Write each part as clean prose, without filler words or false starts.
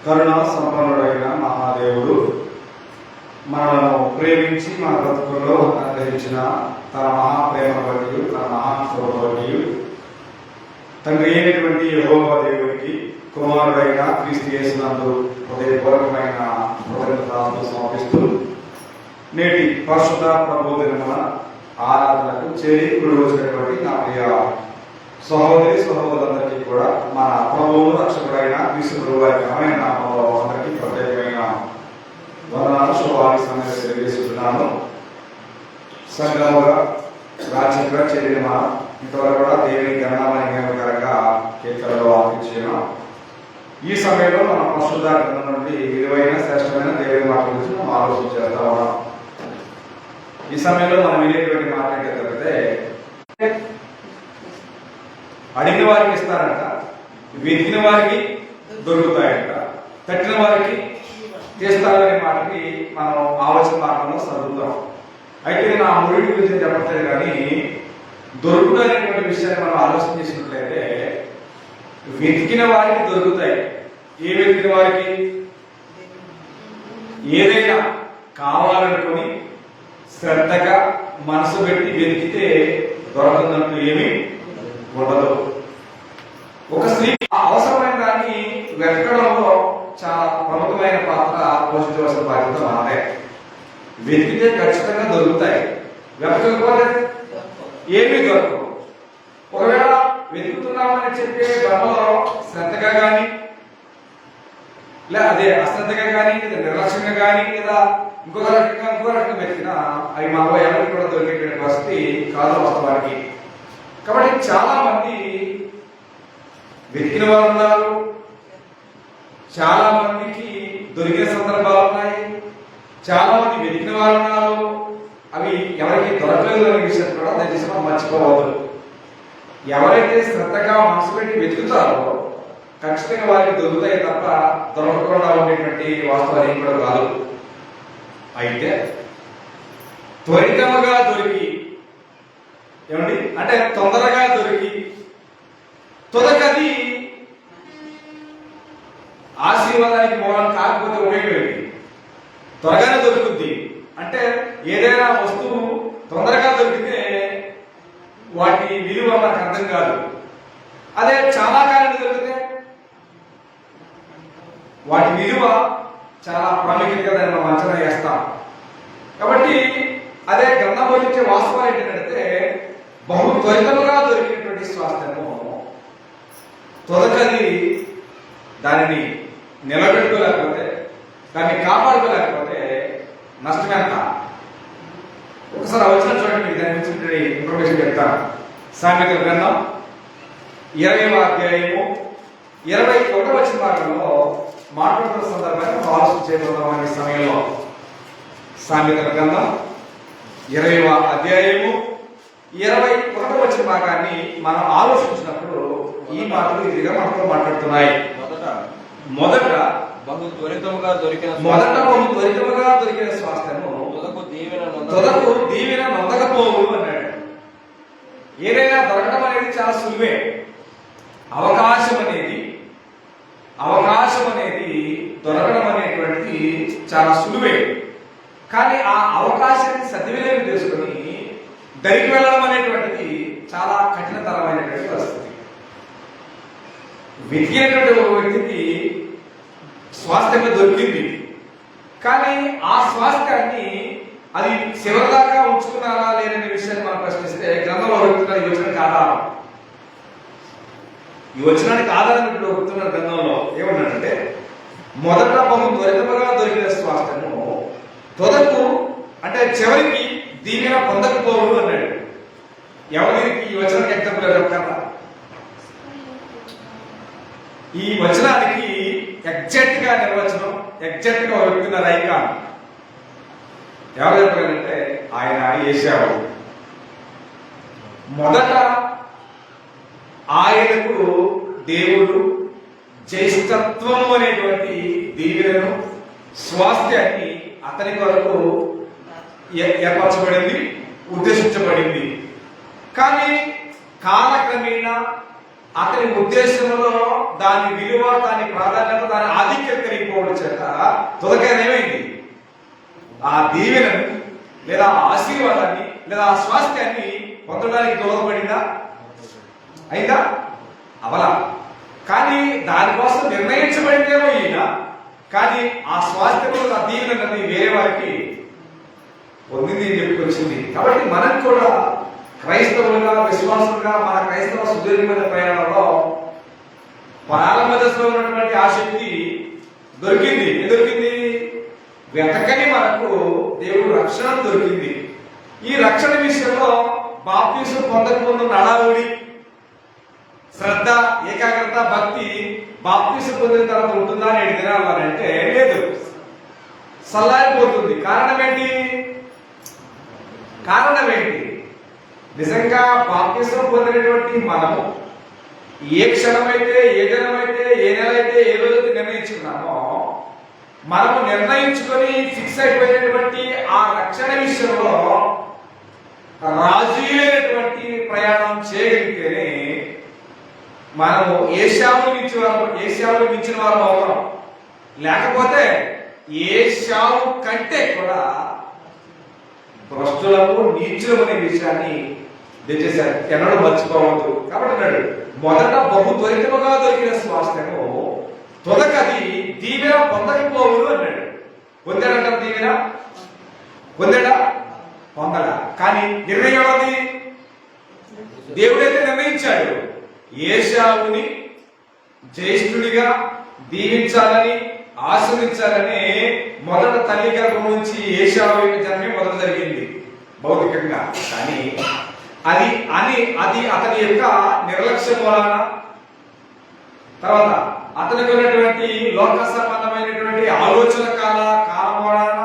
కరుణ సంపన్నుడైన మహాదేవుడు మనను ప్రేమించి మన బ్రతుకుల్లో అనుగ్రహించిన తన మహాప్రేమ బట్టి తన మహాకృప బట్టి తండ్రి అయినటువంటి యెహోవా దేవునికి కుమారుడైన క్రీస్తు యేసునందు హృదయపూర్వకమైన కృతజ్ఞతలు సమర్పిస్తూ నేటి పరిశుద్ధ ప్రభు దినమున ఆరాధనకు చేరి కూడి వచ్చినటువంటి నా ప్రియ సహోదరి సహోదరులందరికీ కూడా మన ప్రభువు రక్షకుడైన క్రీస్తు ప్రభువు వారి ఘనమైన నామములో అందరికీ ప్రత్యేకమైన వందనాలు శుభాభివందనాలు తెలియజేస్తున్నాను. సంఘముగా రాజ్యంగా చేరిన ఇంతవరకు కూడా దేవుని ఘననామకరంగా కీర్తనలో ఆపించాను. ఈ సమయంలో మన పరిశుద్ధ గ్రంథం నుండి విలువైన శ్రేష్టమైన దేవుని మాట గురించి మనం ఆలోచన చేస్తా ఉన్నాం. ఈ సమయంలో మనం వినేటువంటి మాట ఏంటంటే, అడిగిన వారికి ఇస్తారంట, వెతికిన వారికి దొరుకుతాయంట, తట్టిన వారికి తీస్తారనే మాటకి మనం ఆలోచన మార్గంలో చదువుతాం. అయితే నా ముడి గురించి చెప్పట్లేదు, కానీ దొరుకుడు అనేటువంటి విషయాన్ని మనం ఆలోచన చేసినట్లయితే వెతికిన వారికి దొరుకుతాయి. ఏ వెతికిన వారికి? ఏదైనా కావాలనుకొని శ్రద్ధగా మనసు పెట్టి వెతికితే దొరకదంటూ ఏమీ ఉండదు. ఒక స్త్రీ అవసరమైన దాన్ని వెతకడంలో చాలా ప్రముఖమైన పాత్ర పోషించవలసిన బాధ్యత మనదే. వెతికితే ఖచ్చితంగా దొరుకుతాయి, వెతకకపోతే ఏమీ దొరకవు. ఒకవేళ వెతుకుతున్నామని చెప్పే భ్రమలో శ్రద్ధగా కానీ, లేదా అదే అశ్రద్ధగా కానీ, లేదా నిర్లక్ష్యంగా కానీ, లేదా ఇంకో రకంగా వెతికినా అవి మనలో ఎవరికి కూడా దొరికేటువంటి పరిస్థితి కాదు వాస్తవానికి. కాబట్టి చాలా మంది వెతికిన వారు ఉన్నారు, చాలా మందికి దొరికిన సందర్భాలు ఉన్నాయి, చాలా మంది వెతికిన వారు ఉన్నారు, అవి ఎవరికి దొరకలేదు అనే విషయం కూడా దయచేసి మనం మర్చిపోవద్దు. ఎవరైతే శ్రద్ధగా మనసు పెట్టి వెతుకుతారో ఖచ్చితంగా వారికి దొరుకుతాయి తప్ప దొరకకుండా ఉండేటువంటి వాస్తవాలు ఏం కూడా కాదు. అయితే త్వరితముగా దొరికి, ఏమండి అంటే తొందరగా దొరికి, తొదకది ఆశీర్వాదానికి మూలం కాకపోతే ఉపయోగమేంటి? త్వరగానే దొరుకుద్ది అంటే ఏదైనా వస్తువు తొందరగా దొరికితే వాటి విలువ మనకు అర్థం కాదు. అదే చాలా కాలం దొరికితే వాటి విలువ చాలా ప్రాముఖ్యంగా దాన్ని మనం అంచనా వేస్తాం. కాబట్టి అదే గ్రంథం బోధించే వాస్తవం ఏంటంటే, బహు త్వరితముగా దొరికినటువంటి స్వాస్థ్యము తొదకది దానిని నిలబెట్టుకోలేకపోతే, దాన్ని కాపాడుకోలేకపోతే నష్టమే అంత. ఒకసారి వచ్చిన చూడండి, దాని గురించి ఇన్ఫర్మేషన్ చెప్తాను. సామెతల గ్రంథం 20వ అధ్యాయము 21వ వచన భాగంలో మాట్లాడుతున్న సందర్భాన్ని ఆలోచన చేయబోతున్నాం. ఈ సమయంలో సామెతల గ్రంథం 20వ అధ్యాయము 21వ వచన భాగాన్ని మనం ఆలోచించినప్పుడు ఈ మాటలు ఇదిగా మనతో మాట్లాడుతున్నాయి. మొదట బహు త్వరితముగా దొరికిన స్వాస్థ్యము తొదకు దీవెన నొందకపోవు అన్నాడు. ఏదైనా దొరకడం అనేది చాలా సులువే. అవకాశం అనేది దొరకడం అనేటువంటిది చాలా సులువే. కానీ ఆ అవకాశాన్ని సద్వినియోగం చేసుకుని దరికి వెళ్ళడం అనేటువంటిది చాలా కఠినతరమైనటువంటి పరిస్థితి. వెతికినటువంటి ఒక వ్యక్తికి స్వాస్థ్యంగా దొరికింది, కానీ ఆ స్వాస్థ్యాన్ని అది చివరిదాకా ఉంచుకున్నారా లేదనే విషయాన్ని మనం ప్రశ్నిస్తే గ్రంథంలో అడుగుతున్నారు ఈ వచనానికి ఆధారం ఇప్పుడు అడుగుతున్నారు. గ్రంథంలో ఏమన్నాడంటే, మొదట బహు త్వరితముగా దొరికిన స్వాస్థ్యము తొదకు అంటే చివరికి దీవెన పొందకపోవు అన్నాడు. ఎవరికి ఈ వచనానికి ఎగ్జాంపుల్ చెప్తారా? ఈ వచనానికి ఎగ్జాక్ట్ గా నిర్వచనం, ఎగ్జాక్ట్ గా చెప్తున్నారు ఐకాన్. ఎవరు చెప్పారంటే ఆయన యేషావు. మొదట ఆయనకు దేవుడు జ్యేష్ఠత్వం అనేటువంటి దీవెనను, స్వాస్థ్యాన్ని అతని కొరకు ఏర్పరచబడింది, ఉద్దేశించబడింది. కానీ కాలక్రమేణా అతని ఉద్దేశంలో దాని విలువ, దాని ప్రాధాన్యత, దాని ఆధిక్యత కలిగిపోవడం చేత తుదకైన ఏమైంది? ఆ దీవెనని లేదా ఆశీర్వాదాన్ని లేదా ఆ స్వాస్థ్యాన్ని పొందడానికి దోహదపడిందా? అయిందా? అవలా. కానీ దానికోసం నిర్ణయించబడిందేమో ఈయన, కానీ ఆ స్వాస్థ్యము, ఆ దీవెనని వేరే వారికి పొందింది అని చెప్పుకొచ్చింది. కాబట్టి మనం కూడా క్రైస్తవులుగా, విశ్వాసులుగా మన క్రైస్తవ సుదీర్ఘమైన ప్రయాణంలో ప్రారంభ దశలో ఉన్నటువంటి ఆ శక్తి దొరికింది. ఏం దొరికింది? వెతకని మనకు దేవుడు రక్షణ దొరికింది. ఈ రక్షణ విషయంలో బాప్తిసం పొందకముందు నడావుడి, శ్రద్ధ, ఏకాగ్రత, భక్తి బాప్తిసం పొందిన తర్వాత ఉంటుందా అని తినాలంటే లేదు, సల్లారిపోతుంది. కారణం ఏంటి? నిజంగా బాప్తిసం పొందినటువంటి మనము ఏ క్షణమైతే, ఏ జనమైతే, ఏ నెల అయితే, ఏ రోజైతే నిర్ణయించుకున్నామో, మనము నిర్ణయించుకొని ఫిక్స్ అయిపోయినటువంటి ఆ రక్షణ విషయంలో రాజీ అయినటువంటి ప్రయాణం చేయగలిగితేనే మనము ఏషావులు మించిన వారు అవుతాం. లేకపోతే ఏషావు కంటే కూడా భ్రష్టులకు, నీచులము అనే విషయాన్ని తెచ్చేశారు. ఎన్నడూ మర్చిపోవద్దు. కాబట్టి అన్నాడు, మొదట బహు త్వరితముగా దొరికిన స్వాస్థ్యము తుదకది దీవెన పొందకపోవును అన్నాడు. పొందాడంట దీవెన? పొందాడా? పొందడా. కానీ నిర్ణయం అది దేవుడైతే నిర్ణయించాడు. ఏషావుని జ్యేష్ఠుడిగా దీవించాలని, ఆశ్రయించాలని మొదట తల్లి గర్భం నుంచి ఏషావు జన్మే మొదట జరిగింది భౌతికంగా. కానీ అది అతని యొక్క నిర్లక్ష్యం వలన, తర్వాత అతనికి ఉన్నటువంటి లోక సంబంధమైనటువంటి ఆలోచన కాలం వలన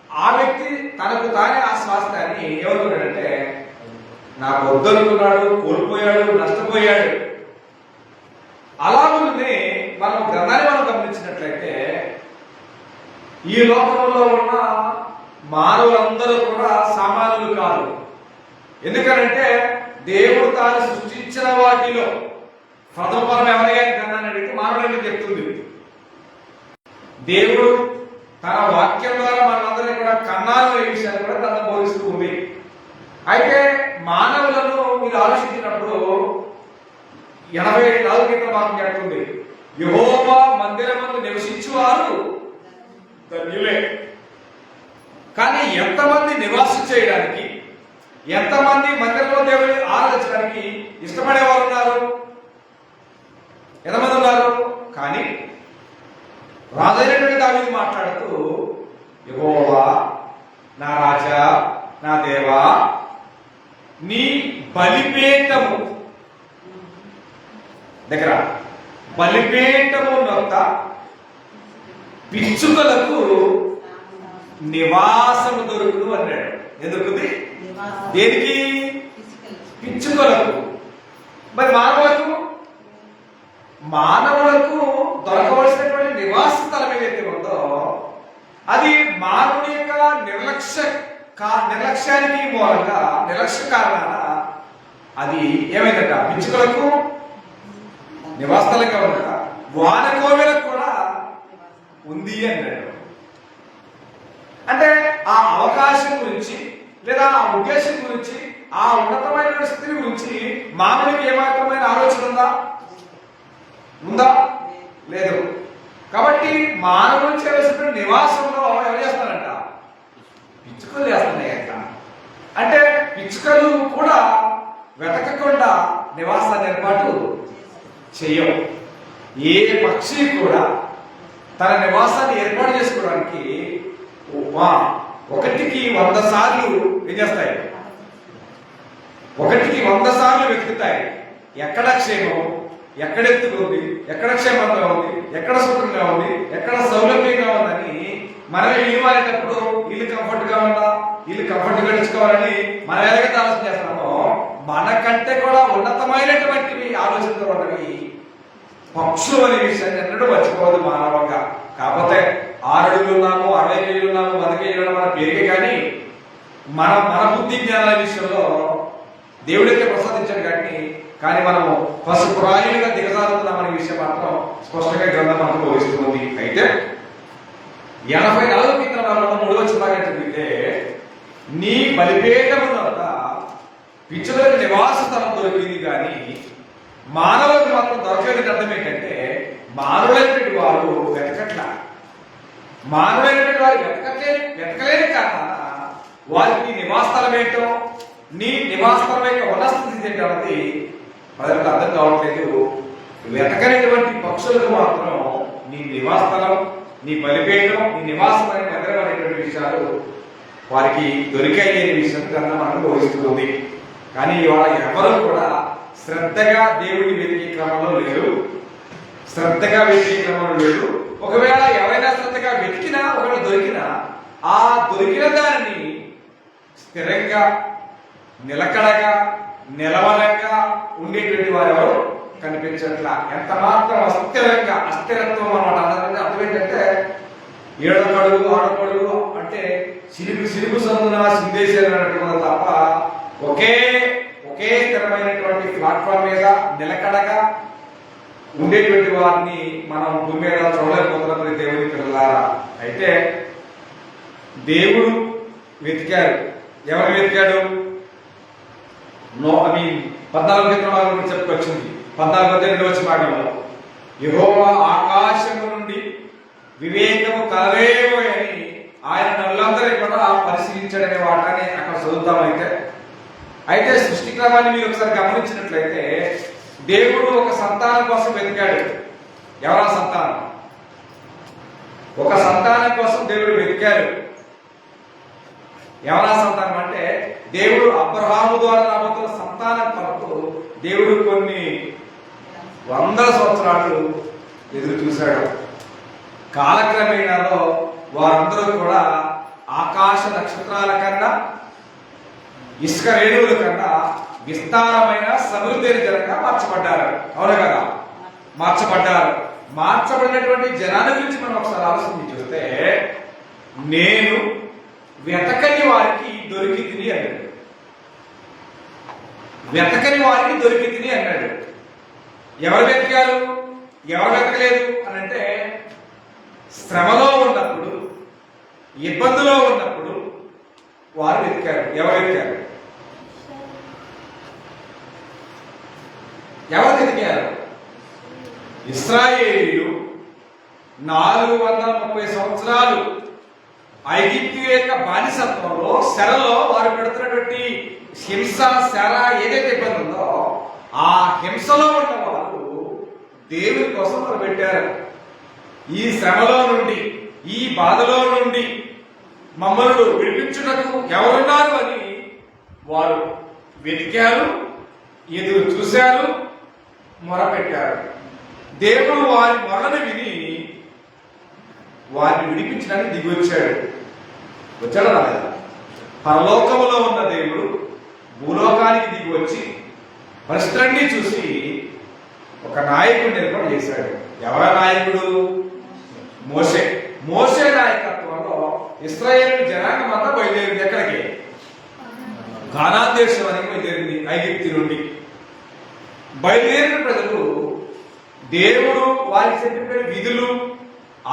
ఆ వ్యక్తి తనకు తానే ఆ స్వాస్థ్యాన్ని ఏమనుకున్నాడంటే, నాకు వద్దనుకున్నాడు, కోల్పోయాడు, నష్టపోయాడు. అలాగే మనం గ్రంథాన్ని గమనించినట్లయితే ఈ లోకంలో ఉన్న మానవులందరూ కూడా సామాన్యులు కాదు. ఎందుకనంటే దేవుడు తాను సృష్టించిన వాటిలో ప్రథమపరం ఎవరైనా గ్రంథాన్ని అడిగితే మానవులని చెప్తుంది. దేవుడు తన వాక్యం ద్వారా మనందరినీ కూడా కన్నాలనే విషయాన్ని కూడా తన బోధిస్తూ ఉంది. అయితే మానవులను మీరు ఆలోచించినప్పుడు 84 గీతల వాక్యం చెప్తుంది, యెహోవా మందిరమందు నివసించువారు ధన్యులే. కానీ ఎంతమంది నివాసం చేయడానికి, ఎంతమంది మందిరంలో దేవుని ఆరాధించడానికి ఇష్టపడే వారు ఉన్నారు? ఎంతమంది ఉన్నారు? కానీ రాజైనటువంటి దావీదు మాట్లాడుతూ, యెహోవా నా రాజా, నా దేవా, నీ బలిపీఠము దగ్గర బలిపీఠము నొక్క పిచ్చుకలకు నివాసము దొరుకును అన్నాడు. ఎందుకుంది? దేనికి? పిచ్చుకలకు. మరి మానవులకు దొరకవలసినటువంటి నివాస స్థలం ఏదైతే ఉందో అది మానవుని యొక్క నిర్లక్ష్యానికి మూలంగా, నిర్లక్ష్య కారణాన అది ఏమైందట? పిచ్చుకలకు నివాస స్థలంగా ఉందట. వానకోవెలకు కూడా ఉంది అన్నాడు. అంటే ఆ అవకాశం గురించి లేదా ఆ ఉద్దేశం గురించి, ఆ ఉన్నతమైన స్థితి గురించి మానవునికి ఏమాత్రమైన ఆలోచన ఉందా? లేదు. కాబట్టి మానవులు చేయాల్సిన నివాసంలో ఎవరు చేస్తారంట? పిచ్చుకలు చేస్తున్నాయి. అంటే పిచ్చుకలు కూడా వెతకకుండా నివాసాన్ని ఏర్పాటు చేయవు. ఏ పక్షి కూడా తన నివాసాన్ని ఏర్పాటు చేసుకోవడానికి 1కి 100 సార్లు ఏం చేస్తాయి? 1కి 100 సార్లు వెతుకుతాయి. ఎక్కడ క్షేమం, ఎక్కడ ఎత్తుకుంది, ఎక్కడ క్షేమంగా ఉంది, ఎక్కడ సుఖంగా ఉంది, ఎక్కడ సౌలభ్యంగా ఉందని మనం ఇల్లు మారేటప్పుడు ఇల్లు కంఫర్ట్ గా ఉందా, ఇల్లు కంఫర్ట్ గా తెచ్చుకోవాలని మనం ఎలాగైతే ఆలోచన చేస్తున్నామో, మనకంటే కూడా ఉన్నతమైనటువంటివి ఆలోచనతో ఉన్నవి పక్షులు అనే విషయాన్ని ఎన్నడూ మర్చిపోవద్దు మానవంగా. కాకపోతే 6 అడుగులు ఉన్నాము, 60 కేజీలు ఉన్నాము, 100 కేజీలు మన పేరుకే, కానీ మన బుద్ధి జ్ఞానాల విషయంలో దేవుడికే ప్రసాదించాడు కానీ మనము పశుప్రాయులుగా దిగజారుతున్నామనే విషయం మాత్రం స్పష్టంగా గ్రంథం మనకు బోధిస్తుంది. అయితే 84 కీర్తనలో 3వ వచనం చదివితే నీ బలిపీఠమునొద్ద పిచ్చులకు నివాస స్థలం దొరికింది కానీ మానవులకు మాత్రం దొరకలేని అర్థం ఏంటంటే మానవులైనటువంటి వారు వెతకట్లా. మానవులైనటువంటి వారు వెతకలేని కారణాన వారికి నివాస స్థలం ఏంటో, నీ నివాస స్థలం యొక్క ఉన్న స్థితి ఏంటో అన్నది ప్రజలకు అర్థం కావట్లేదు. వెతకనేటువంటి పక్షులకు మాత్రం నీ నివాస స్థలం, నీ బలిపీఠం, నీ నివాసం అనే మందిరం అనేటువంటి విషయాలు వారికి దొరికాయనే విషయం కన్నా మనకు బోధిస్తుంది. కానీ ఇవాళ ఎవరు కూడా శ్రద్ధగా దేవుడిని వెతికే క్రమంలో లేరు, శ్రద్ధగా వెతికే క్రమంలో లేరు. ఒకవేళ ఎవరైనా శ్రద్ధగా వెతికినా, ఒకవేళ దొరికినా ఆ దొరికిన దానిని స్థిరంగా నిలకడగా నిలవలంగా ఉండేటువంటి వారు ఎవరు కనిపించట్లా. ఎంత మాత్రం అస్థిరత్వం అన్నమాట. అర్థం ఏంటంటే ఏడకడుగు ఆడకడుగు అంటే సిలుగు సందున సిందేశారు అన్నట్టు తప్ప ఒకే స్థిరమైనటువంటి ప్లాట్ఫామ్ మీద నిలకడగా ఉండేటువంటి వారిని మనం భూమి మీద చూడలేకపోతున్నప్పుడు దేవుడి పిల్లలారా. అయితే దేవుడు వెతికాడు. ఎవరు వెతికాడు? 14 కీర్తనల గురించి చెప్పుకొచ్చింది. 14 భాగంలో యెహోవా ఆకాశము నుండి వివేకము కలవేమో అని ఆయన నల్లందరి కూడా పరిశీలించాడనే వాటాన్ని అక్కడ చదువుతాం. అయితే సృష్టి క్రమాన్ని మీరు ఒకసారి గమనించినట్లయితే దేవుడు ఒక సంతానం కోసం వెతికాడు. ఎవరా సంతానం? ఒక సంతానం కోసం దేవుడు వెతికాడు. ఎవరా సంతానం అంటే దేవుడు అబ్రహాము ద్వారా రాబోతున్న సంతానం కొరకు దేవుడు కొన్ని వందల సంవత్సరాలు ఎదురు చూశాడు. కాలక్రమేణాలో వారందరూ కూడా ఆకాశ నక్షత్రాల కన్నా, ఇసుక రేణువుల కన్నా విస్తారమైన సమృద్ధి జనంగా మార్చబడ్డారు. అవును కదా? మార్చబడినటువంటి జనాన్ని గురించి మనం ఒకసారి ఆలోచించి చూస్తే నేను వెతకని వారికి దొరికి తిని అన్నాడు. వెతకని వారికి దొరికి తిని అన్నాడు. ఎవరు వెతికారు, ఎవరు వెతకలేదు అని అంటే శ్రమలో ఉన్నప్పుడు, ఇబ్బందిలో ఉన్నప్పుడు వారు వెతికారు. ఎవరు వెతికారు? ఇశ్రాయేలీయులు 430 సంవత్సరాలు ఐగుప్తు యొక్క బానిసత్వంలో శరలో వారు పెడుతున్నటువంటి హింస శర ఏదైతే ఇబ్బంది ఉందో ఆ హింసలో ఉన్న వారు దేవుని కోసం వారు పెట్టారు. ఈ శ్రమలో నుండి, ఈ బాధలో నుండి మమ్మల్ని విడిపించుటకు ఎవరున్నారు అని వారు వెతికారు, ఎదురు చూశారు, మొరపెట్టారు. దేవుడు వారి మొరను విని వారిని విడిపించడానికి దిగి వచ్చాడు. వచ్చాడా రాలేదా? పరలోకములో ఉన్న దేవుడు భూలోకానికి దిగి వచ్చి పరిస్థితులన్నీ చూసి ఒక నాయకుడిని ఏర్పాటు చేశాడు. ఎవరా నాయకుడు? మోషే నాయకత్వంలో ఇశ్రాయేలు జనాంగం అంతా బయలుదేరింది. ఎక్కడికి? కానాన్ దేశం అనేది బయలుదేరింది. ఐగుప్తు నుండి బయలుదేరిన ప్రజలు దేవుడు వారికి చెప్పిన విధులు,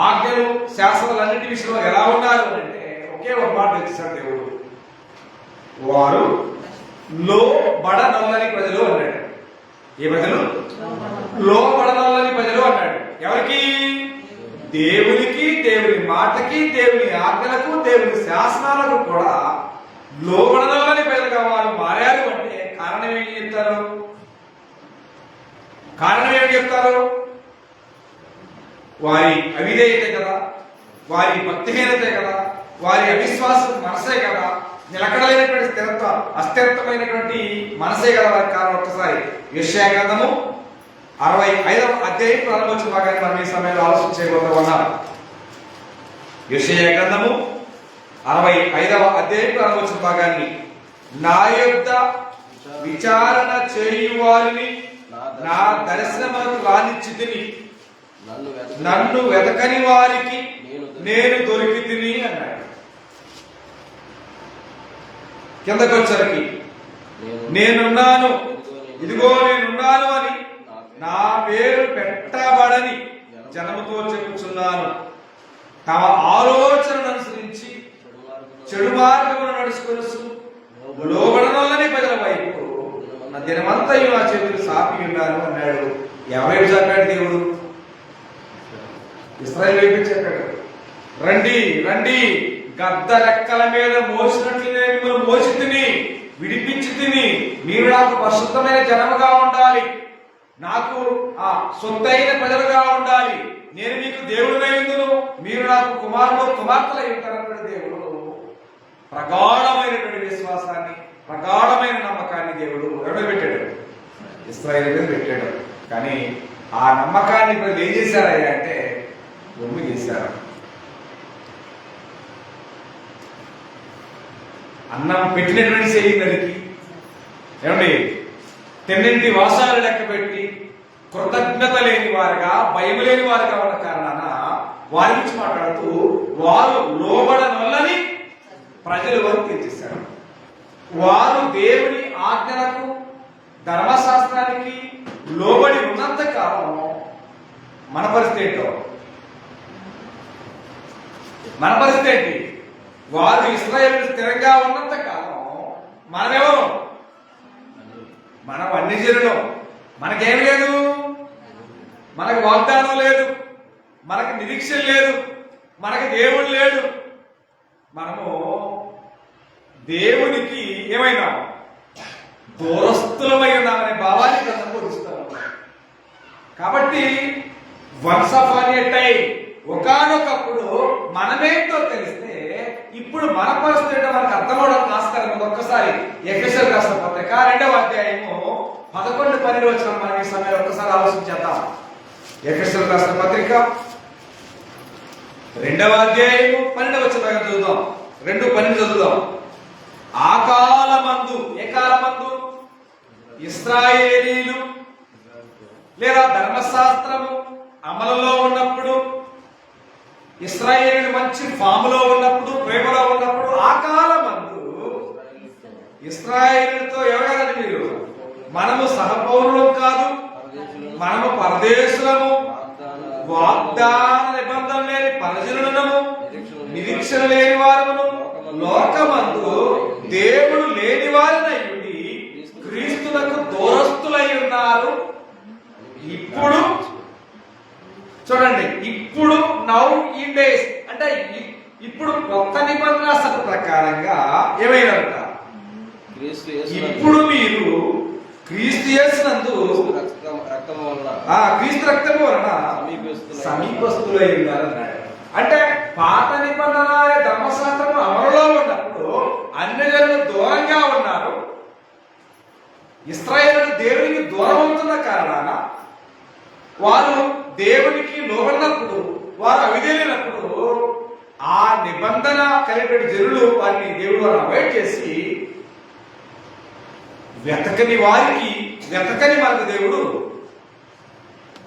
ఆజ్ఞలు, శాసనాలన్నిటి విషయంలో ఎలా ఉన్నారు అంటే ఒకే ఒక మాట తెచ్చేశాడు దేవుడు. వారు లోబడనొల్లని ప్రజలు అన్నాడు. ఏ ప్రజలు? లోబడనొల్లని ప్రజలు అన్నాడు. ఎవరికి? దేవునికి, దేవుని మాటకి, దేవుని ఆజ్ఞలకు, దేవుని శాసనాలకు కూడా లోబడనొల్లని ప్రజలుగా వారు మారారు అంటే కారణం ఏమి చెప్తారు? వారి అవిధేయత కదా, వారి భక్తిహీనత కదా, వారి అవిశ్వాసం మనసే కదా, నిలకడలేనటువంటి అస్థిరత్వమైనటువంటి మనసే కదా వారికి కారణం. ఒక్కసారి యెషయా గ్రంథము 65వ అధ్యాయం ప్రారంభించిన భాగాన్ని మనం ఈ సమయంలో ఆలోచన చేయబోతున్నాం. యెషయా గ్రంథము 65వ అధ్యాయం ప్రారంభించిన భాగాన్ని, నా యొద్ద విచారణ చేయు వారిని నా దర్శనములకు రానిచ్చితిని, నన్ను వెతకని వారికి నేను దొరికి తిని అన్నాడు. కిందకి వచ్చరికి నేనున్నాను, ఇదిగో నేనున్నాను అని నా పేరు పెట్టబడని జనముతో చెప్పుచున్నాను. తమ ఆలోచనను అనుసరించి చెడు మార్గమును నడుచుకొనుచు లోబడనొల్లని ప్రజల వైపు నా దినమంతయు నా చేతులు సాపి ఉన్నాను అన్నాడు. ఎవరైపు చెప్పాడు దేవుడు? ఇశ్రాయేలు వైపు చెప్పాడు. రండి రండి, గద్ద రెక్కల మీద మోసినట్లు నేను మిమ్మల్ని మోసి తిని విడిపించి తిని, మీరు నాకు పరిశుద్ధమైన జనముగా ఉండాలి, నాకు ఆ సొంతైన ప్రజలుగా ఉండాలి, నేను మీకు దేవుడినైందును, మీరు నాకు కుమారుడు కుమార్తెలై ఉంటారన్నాడు. దేవుడు ప్రగాఢమైనటువంటి విశ్వాసాన్ని, ప్రగాఢమైన నమ్మకాన్ని దేవుడు ఎవడో పెట్టాడు? ఇశ్రాయేలు మీద పెట్టాడు. కానీ ఆ నమ్మకాన్ని ప్రజలు ఏం చేశారయ్యా అంటే ఒమ్మి చేశారు. అన్నం పెట్టినటువంటి చేయడానికి ఏమండి తెన్నింటి వాసాలు లెక్క పెట్టి కృతజ్ఞత లేని వారుగా, భయం లేని వారుగా ఉన్న కారణాన వారి గురించి మాట్లాడుతూ వారు లోబడనొల్లని ప్రజలు వారు తీర్చేశారు. వారు దేవుని ఆజ్ఞలకు, ధర్మశాస్త్రానికి లోబడి ఉన్నంత కాలం మన పరిస్థితి ఏంటో, మన పరిస్థితి ఏంటి? వారు ఇశ్రాయేలు స్థిరంగా ఉన్నంత కాలం మనమేమో, మనం అన్యజనులు, మనకేం లేదు, మనకు వాగ్దానం లేదు, మనకు నిరీక్షణ లేదు, మనకు దేవుడు లేడు. మనము దేవునికి ఏమైనా దూరస్తులమై ఉన్నామనే భావాన్ని గ్రంథం బోధిస్తాం. కాబట్టి వన్స్ అపాన్ ఎ టైం, ఒకానొకప్పుడు మనమేంటో తెలిస్తే ఇప్పుడు మన పరిస్థితి మనకు అర్థమవడానికి ఆస్కారం ఉంది. ఒక్కసారి ఎఫెసీయులకు రాసిన పత్రిక 2వ అధ్యాయము 11-12 వచ్చిన మనం ఈ సమయంలో ఒక్కసారి ఆలోచించేద్దాం. ఎఫెసీయులకు రాసిన పత్రిక 2వ అధ్యాయము 12వ వచనం చదువుదాం. 2:12 చదువుదాం. ఆ కాలమందు, ఏ కాలమందు? ఇశ్రాయేలీలు లేదా ధర్మశాస్త్రము అమలులో ఉన్నప్పుడు, ఇశ్రాయేలీలు మంచి ఫాములో ఉన్నప్పుడు, ప్రేమలో ఉన్నప్పుడు, ఆ కాలమందు ఇశ్రాయేలీలతో ఎవరండి మీరు? మనము సహపౌరులం కాదు, మనము పరదేశులము, వాగ్దాన నిబంధన లేని పరజనులము, నిరీక్షణ లేని వారమును, లోకమందు దేవుడు లేని వారినై ఉండి క్రీస్తులకు దూరస్తులై ఉన్నారు. ఇప్పుడు చూడండి, ఇప్పుడు నౌ ఇన్ డేస్ అంటే ఇప్పుడు కొత్త నిబంధన ప్రకారంగా ఏమైనారంట? ఇప్పుడు మీరు క్రీస్తు యేసునందు క్రీస్తు రక్తము వలన సమీపస్తులై ఉన్నారన్నాడు. అంటే పాత నిబంధన ధర్మశాస్త్రం అమలులో ఉన్నప్పుడు అన్యజనులు దూరంగా ఉన్నారు. ఇశ్రాయేలు దేవునికి దూరం అవుతున్న కారణాన వారు దేవునికి లోబడినప్పుడు, వారు అవిధేయులైనప్పుడు ఆ నిబంధన కలిగిన జనులు వారిని దేవుడు అవాయిడ్ చేసి వెతకని వారికి, వెతకని మనకు దేవుడు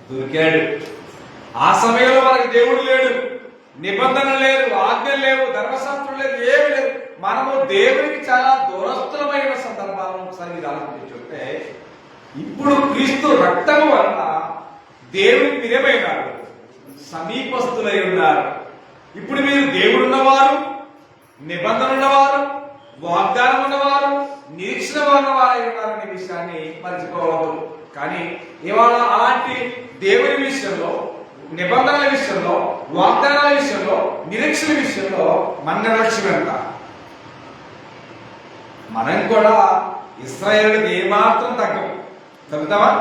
దొరికాడు. ఆ సమయంలో మనకు దేవుడు లేడు, నిబంధన లేదు, ఆజ్ఞ లేవు, ధర్మశాస్త్రం లేదు, ఏమి లేదు. మనము దేవునికి చాలా దూరస్థులమైన సందర్భాలను ఒకసారి మీరు ఆలోచించుంటే, ఇప్పుడు క్రీస్తు రక్తము వలన దేవునికి మీరేమైనారు? సమీపస్తులై ఉన్నారు. ఇప్పుడు మీరు దేవుడు ఉన్నవారు, నిబంధన ఉన్నవారు, వాగ్దానం ఉన్నవారు, నిరీక్షణ ఉన్నవారై ఉన్నారనే విషయాన్ని మర్చిపోవద్దు. కానీ ఇవాళ అలాంటి దేవుని విషయంలో, నిబంధనల విషయంలో, వాగ్దానాల విషయంలో, నిరీక్షణ విషయంలో మన నిర్లక్ష్యం ఎంత? మనం కూడా ఇశ్రాయేలుకి ఏమాత్రం తగ్గుతామా?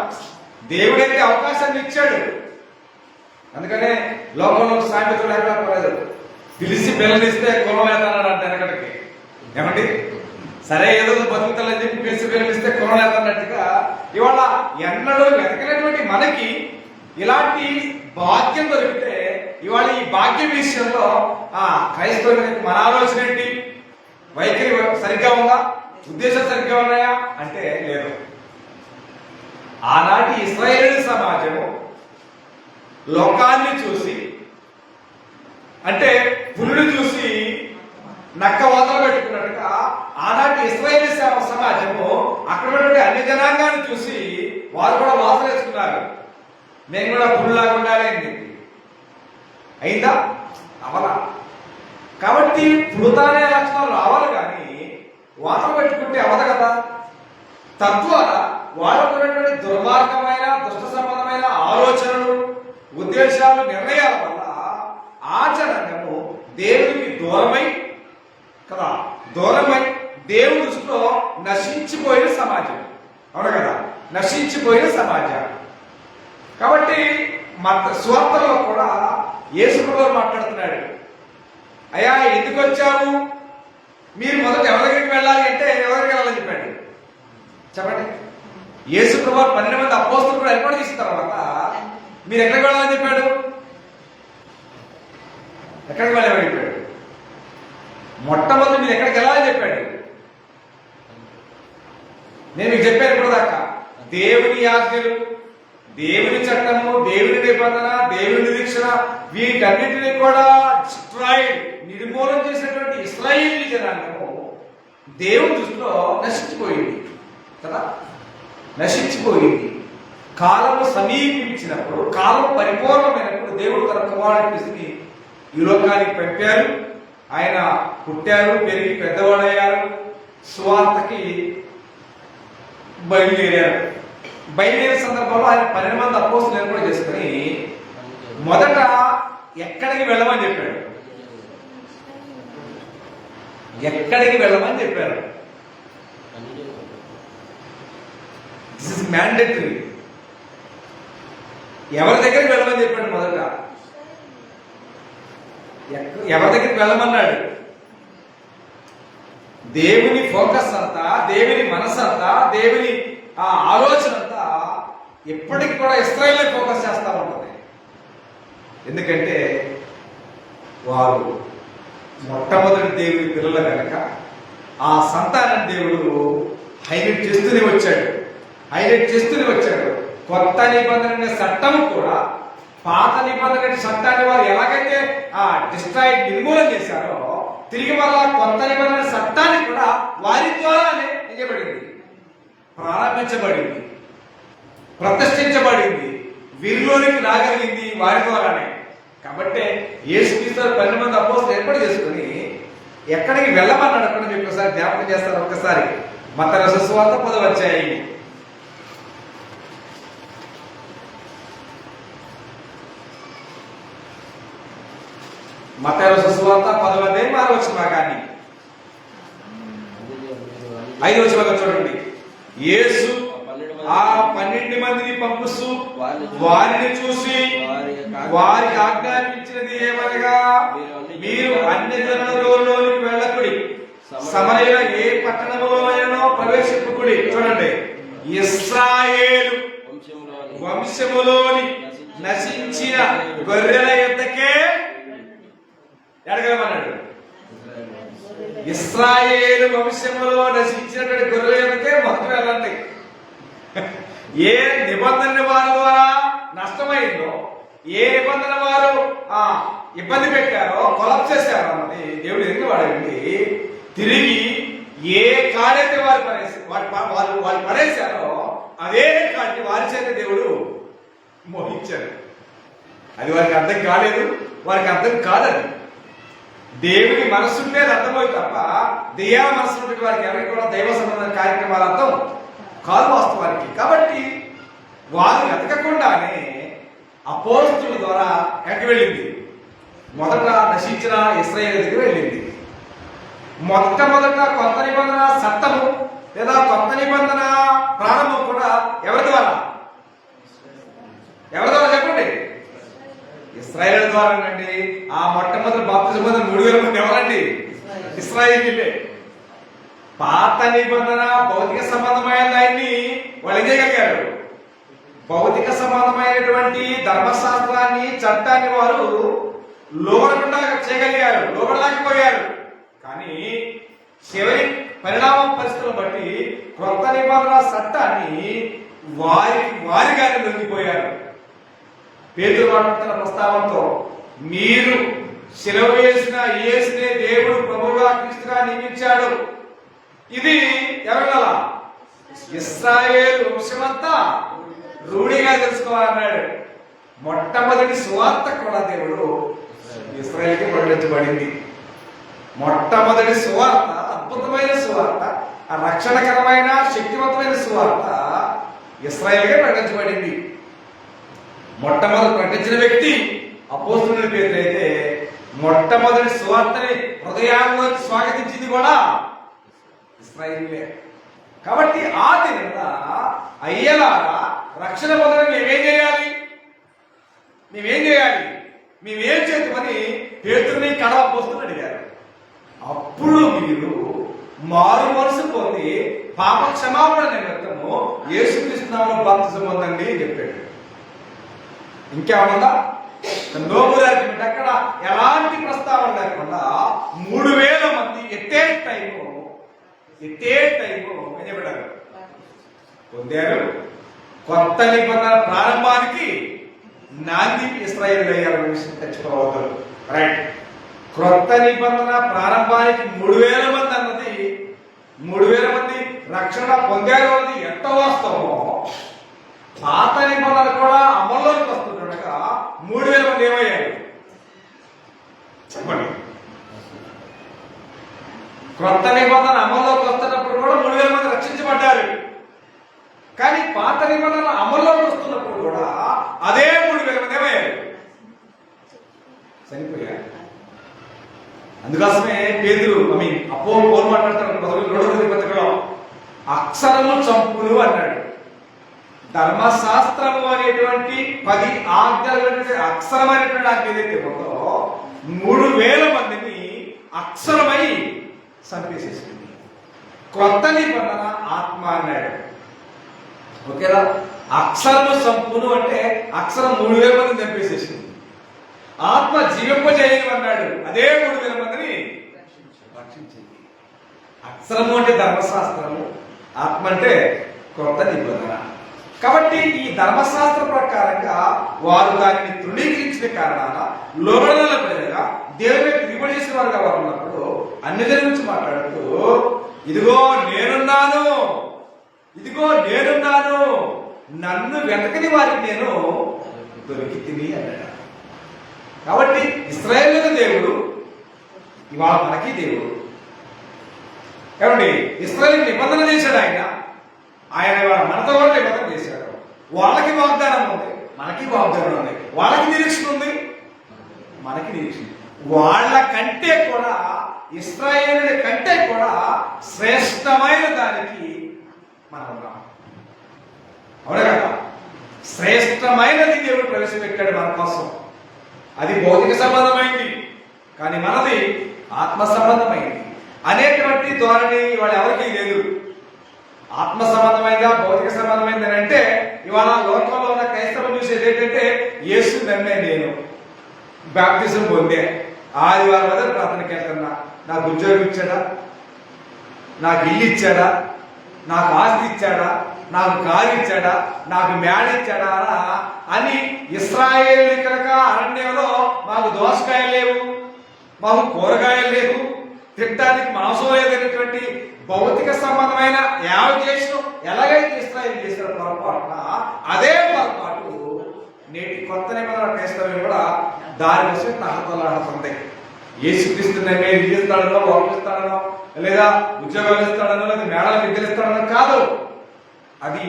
దేవుడైతే అవకాశాన్ని ఇచ్చాడు. అందుకనే లోకంలో సామెతలు ఎక్కడ పడలేదు, పిలిచి పిల్లనిస్తే కులం వేతన్నాడు అంటే వెనకటికి. ఏమండి, సరే ఏదో బతుకుతాలని చెప్పి పిలిచి పిల్లనిస్తే కులం వేతన్నట్టుగా ఇవాళ ఎన్నడూ వెతకలేటువంటి మనకి ఇలాంటి భాగ్యం దొరికితే, ఇవాళ ఈ భాగ్యం విషయంలో క్రైస్తవులకి మన ఆలోచన ఏంటి? వైఖరి సరిగ్గా ఉందా? ఉద్దేశం సరిగ్గా ఉన్నాయా అంటే లేదు. ఆనాటి ఇశ్రాయేలు సమాజము లోకాన్ని చూసి, అంటే పులుడు చూసి నక్క వదలు పెట్టుకున్నట్టుగా ఆనాటి ఇశ్రాయేలు సమాజము అయిందా? అవలా. కాబట్టి పుడతానే లక్షణాలు రావాలి కానీ వాతలు పెట్టుకుంటే అవదు కదా. తద్వారా వాళ్ళకున్నటువంటి దుర్మార్గమైన దుష్ట సంబంధమైన ఆలోచనలు, ఉద్దేశాలు, నిర్ణయాల వల్ల ఆచరణము దేవుడికి దూరమై కదా, దూరమై దేవుడి దృష్టిలో నశించిపోయిన సమాజం. అవును కదా, నశించిపోయిన సమాజం. కాబట్టి స్వార్థంలో కూడా యేసుప్రభువు మాట్లాడుతున్నాడు. అయ్యా ఎందుకు వచ్చావు? మీరు మొదట ఎవరి దగ్గరికి వెళ్ళాలి అంటే ఎవరికి వెళ్ళాలని చెప్పాడు చెప్పండి. యేసుప్రభువు 12 మంది అపోస్తలులు కూడా ఏర్పాటు చేసిన తర్వాత మీరు ఎక్కడికి వెళ్ళాలని చెప్పాడు? ఎక్కడికి వెళ్ళాలని చెప్పాడు? మొట్టమొదటి మీరు ఎక్కడికి వెళ్ళాలని చెప్పాడు? నేను మీకు చెప్పాను ఇప్పుడు దాకా. దేవుని ఆజ్ఞలు, దేవుని చట్టము, దేవుని నిబంధన, దేవుని నిరీక్షణ, వీటన్నిటిని కూడా నిర్మూలన చేసినటువంటి ఇశ్రాయేలీ జనాంగము దేవుని దృష్టిలో నశించిపోయింది కదా, నశించిపోయింది. కాలము సమీపించినప్పుడు, కాలం పరిపూర్ణమైనప్పుడు దేవుడు తన కుమారుని క్రీస్తుని ఈ లోకానికి పంపారు. ఆయన పుట్టారు, పెరిగి పెద్దవాడయ్యారు, సువార్తకి బయలుదేరారు. బయలుదేరే సందర్భంలో ఆయన 12 మంది అపోస్తలులు ఏర్పాటు చేసుకుని మొదట ఎక్కడికి వెళ్ళమని చెప్పాడు? ఎక్కడికి వెళ్ళమని చెప్పారు? This is mandatory. ఎవరి దగ్గరికి వెళ్ళమని చెప్పాడు? మొదట ఎవరి దగ్గరికి వెళ్ళమన్నాడు? దేవుని ఫోకస్ అంతా, దేవుని మనసు అంతా, దేవుని ఆలోచన అంతా ఎప్పటికి కూడా ఇశ్రాయేలుపై ఫోకస్ చేస్తూ ఉంటుంది. ఎందుకంటే వారు మొట్టమొదటి దేవుని పిల్లలు కనుక ఆ సంతానం దేవుడు హైలైట్ చేస్తూనే వచ్చాడు. కొత్త నిబంధన చట్టము కూడా పాత నిబంధన చట్టాన్ని వారు ఎలాగైతే నిర్మూలన చేశారో, తిరిగి మరలా కొత్త నిబంధన చట్టాన్ని కూడా వారి ద్వారానే చేయబడింది, ప్రారంభించబడింది, ప్రతిష్ఠించబడింది, వీరిలోనికి రాగలిగింది వారి ద్వారానే. కాబట్టి యేసుక్రీస్తు 12 మంది అపోస్తలులు ఏర్పాటు చేసుకుని ఎక్కడికి వెళ్ళమన్నాడు అక్కడ మీకు ఒకసారి జ్ఞాపకం చేస్తారు. ఒక్కసారి మత్తయి రాసిన సువార్త 10వ అధ్యాయం. మత్తయి రాసిన సువార్త 10వ అధ్యాయం 6వ వచనం భాగాన్ని 5వ వచనం చూడండి. యేసు ఆ 12 మందిని పంపుస్తూ వారిని చూసి వారికి ఆజ్ఞాపించినది ఏమనగా, మీరు అన్ని జనులలోనికి వెళ్ళకుడి, సమరయ ఏ పట్టణములోనో ప్రవేశింపుకుడి. చూడండి, ఇశ్రాయేలు వంశములోని నశించిన గొర్రెల యొద్దకే ఎడగలమన్నాడు. ఇశ్రాయేలు వంశములో నశించినటువంటి గొర్రెల యొద్దకే మొదటి వెళ్ళండి. ఏ నిబంధన వారి ద్వారా నష్టమైందో, ఏ నిబంధన వారు ఇబ్బంది పెట్టారో, కొలప్ చేశారో అన్నది దేవుడు ఎందుకు వాడండి. తిరిగి ఏ కాడైతే వారు పడేశారో అదే కాడిని వారి చేత దేవుడు మోహించాడు. అది వారికి అర్థం కాలేదు, వారికి అర్థం కాదని. దేవుని మనసుంటే అర్థమవుతుంది తప్ప దెయ్యా మనసు ఉంటే వారికి ఎవరికి కూడా దైవ సంబంధ కార్యక్రమాలు అర్థం కాదు వాస్తవానికి. కాబట్టి వారు వెతకకుండానే అపోస్తలుల ద్వారా ఎక్కడికి వెళ్ళింది? మొదట నశించిన ఇశ్రాయేలు దగ్గర వెళ్ళింది. మొట్టమొదట కొత్త నిబంధన చట్టము లేదా కొత్త నిబంధన ప్రారంభం కూడా ఎవరి ద్వారా చెప్పండి? ఇశ్రాయేలు ద్వారా అండి. ఆ మొట్టమొదటి బాప్తిజం పొందిన 3000 మంది ఎవరండి? ఇశ్రాయేలీలే. పాత నిబంధన భౌతిక సంబంధమైన దాన్ని వాళ్ళు చేయగలిగారు. భౌతిక సంబంధమైనటువంటి ధర్మశాస్త్రాన్ని, చట్టాన్ని వారు లోబడకుండా చేయగలిగారు, లోబడలేకపోయారు. కానీ చివరి పరిణామం పరిస్థితులను బట్టి కొత్త నిబంధన చట్టాన్ని వారిగానే లొంగిపోయారు. పేతురు మాట్లాడుతున్న ప్రస్తావంతో, మీరు శిలువ వేసిన యేసునే దేవుడు ప్రభువుగా క్రీస్తుగా నియమించాడు. ఇది ఎవరిలా? ఇశ్రాయేలు వంశమంతా రూఢిగా తెలుసుకోవాలన్నాడు. మొట్టమొదటి సువార్త కూడా దేవుడు ఇశ్రాయేలుకే ప్రకటించబడింది. మొట్టమొదటి సువార్త, అద్భుతమైన సువార్త, ఆ రక్షణకరమైన శక్తివంతమైన సువార్త ఇశ్రాయేలుకే ప్రకటించబడింది. మొట్టమొదటి ప్రకటించిన వ్యక్తి అపోస్తలుని పేతురు అయితే మొట్టమొదటి సువార్తని హృదయాల్లో స్వాగతించింది కూడా ఇశ్రాయేలులే. కాబట్టి ఆ దిన అయ్యలారా రక్షణ పొందడం మేమేం చేయాలి? మేమేం చేద్దామని పేతురుని కడవ పోస్తుని అడిగారు. అప్పుడు మీరు మారు మనసు పొంది పాప క్షమాపణ నిమిత్తము యేసుక్రీస్తు నామములో బాప్తిసం పొందండి అని చెప్పాడు. ఇంకేమన్నా నోబుదారికి అక్కడ ఎలాంటి ప్రస్తావన లేకుండా 3000 మంది ఎట్టే టైము చెప్పారు పొందారు. కొత్త నిబంధన ప్రారంభానికి నాంది ఇశ్రాయేలు అయ్యారు. విషయం తెచ్చుకోవద్దు. రైట్. క్రొత్త నిబంధన ప్రారంభానికి 3000 మంది అన్నది 3000 మంది రక్షణ పొందారు అన్నది ఎంత వాస్తవమో, పాత నిబంధన కూడా అమల్లోకి వస్తుండగా 3000 మంది ఏమయ్యారు చెప్పండి. క్రొత్త నిబంధన అమల్లోకి వస్తున్నప్పుడు కూడా 3000 మంది రక్షించబడ్డారు. కానీ పాత నిబంధన అమల్లోకి వస్తున్నప్పుడు కూడా అదే 3000 మంది ఏమయ్యారు చనిపోయారు. అందుకోసమే పేతురు పౌలు మాట్లాడతాడు 2 పత్రికలో అక్షరము చంపును అన్నాడు. ధర్మశాస్త్రము అనేటువంటి 10 ఆజ్ఞలు అక్షరం అనేటువంటి ఆజ్ఞ ఏదైతే ఉందో 3000 మందిని అక్షరమై చంపేసేసింది. క్రొత్త నిబంధన ఆత్మ అన్నాడు. ఓకేనా? అక్షరము సంపును అంటే అక్షరం 3000 మందిని చంపేసేసింది. ఆత్మ జీవింపజేయను అన్నాడు. అదే 3000 మందిని రక్షించింది. అక్షరము అంటే ధర్మశాస్త్రము, ఆత్మ అంటే క్రొత్త నిబంధన. కాబట్టి ఈ ధర్మశాస్త్ర ప్రకారంగా వారు దానిని తృణీకరించిన కారణాన లోబడల ప్రజలుగా దేవుని దిగుబడి చేసిన వారుగా వారు ఉన్నప్పుడు అన్ని గురించి మాట్లాడుతూ ఇదిగో నేనున్నాను, నన్ను వెతకని వారికి నేను దొరికి తిని అన్నాడు. కాబట్టి ఇశ్రాయేలుకు దేవుడు ఇవాళ మనకి దేవుడు. ఏమండి, ఇశ్రాయేలు నిబంధన చేశాడు ఆయన మనతో కూడా నిబంధన చేశాడు. వాళ్ళకి వాగ్దానం ఉంది, మనకి వాగ్దానం ఉంది. వాళ్ళకి నిరీక్షణ ఉంది, మనకి నిరీక్షణ. వాళ్ళ కంటే కూడా, ఇశ్రాయేలు కంటే కూడా శ్రేష్టమైన దానికి మనం ఉన్నాం. అవునా కదా? శ్రేష్టమైనది దేవుడు ప్రవేశపెట్టాడు మన కోసం. అది భౌతిక సంబంధమైంది, కానీ మనది ఆత్మ సంబంధమైంది అనేటువంటి ధోరణి ఇవాళ ఎవరికి లేదు. ఆత్మ సంబంధమైందా భౌతిక సంబంధమైంది అని అంటే ఇవాళ లోకంలో ఉన్న క్రైస్తవులు చూసేది ఏంటంటే యేసు నమ్మే, నేను బాప్తిజం పొందే, ఆదివారం వల్ల ప్రార్థనకి వెళ్తున్నా, నాకు ఉద్యోగం ఇచ్చాడా, నాకు ఇల్లు ఇచ్చాడా, నాకు ఆస్తి ఇచ్చాడా, నాకు కారు ఇచ్చాడా, నాకు మేడ ఇచ్చాడా అని. ఇశ్రాయేలు కనుక అరణ్యంలో మాకు దోసకాయలు లేవు, మాకు కూరగాయలు లేవు, తినడానికి మాంసం లేదనేటువంటి భౌతిక సంబంధమైన యావ చేసిన ఎలాగైతే ఇశ్రాయేలు చేసిన పొరపాటున అదే పొరపాటు నేటి కొత్త నిబంధన క్రైస్తవులు కూడా దాని కోసం తహతలాడుతుంది. యేసుక్రీస్తు నేను ఇల్లు ఇస్తాడనో, వాకు ఇస్తాడనో, లేదా ఉద్యోగాలు ఇస్తాడనో, లేదా మేడల విద్యలు ఇస్తాడనో కాదు. అది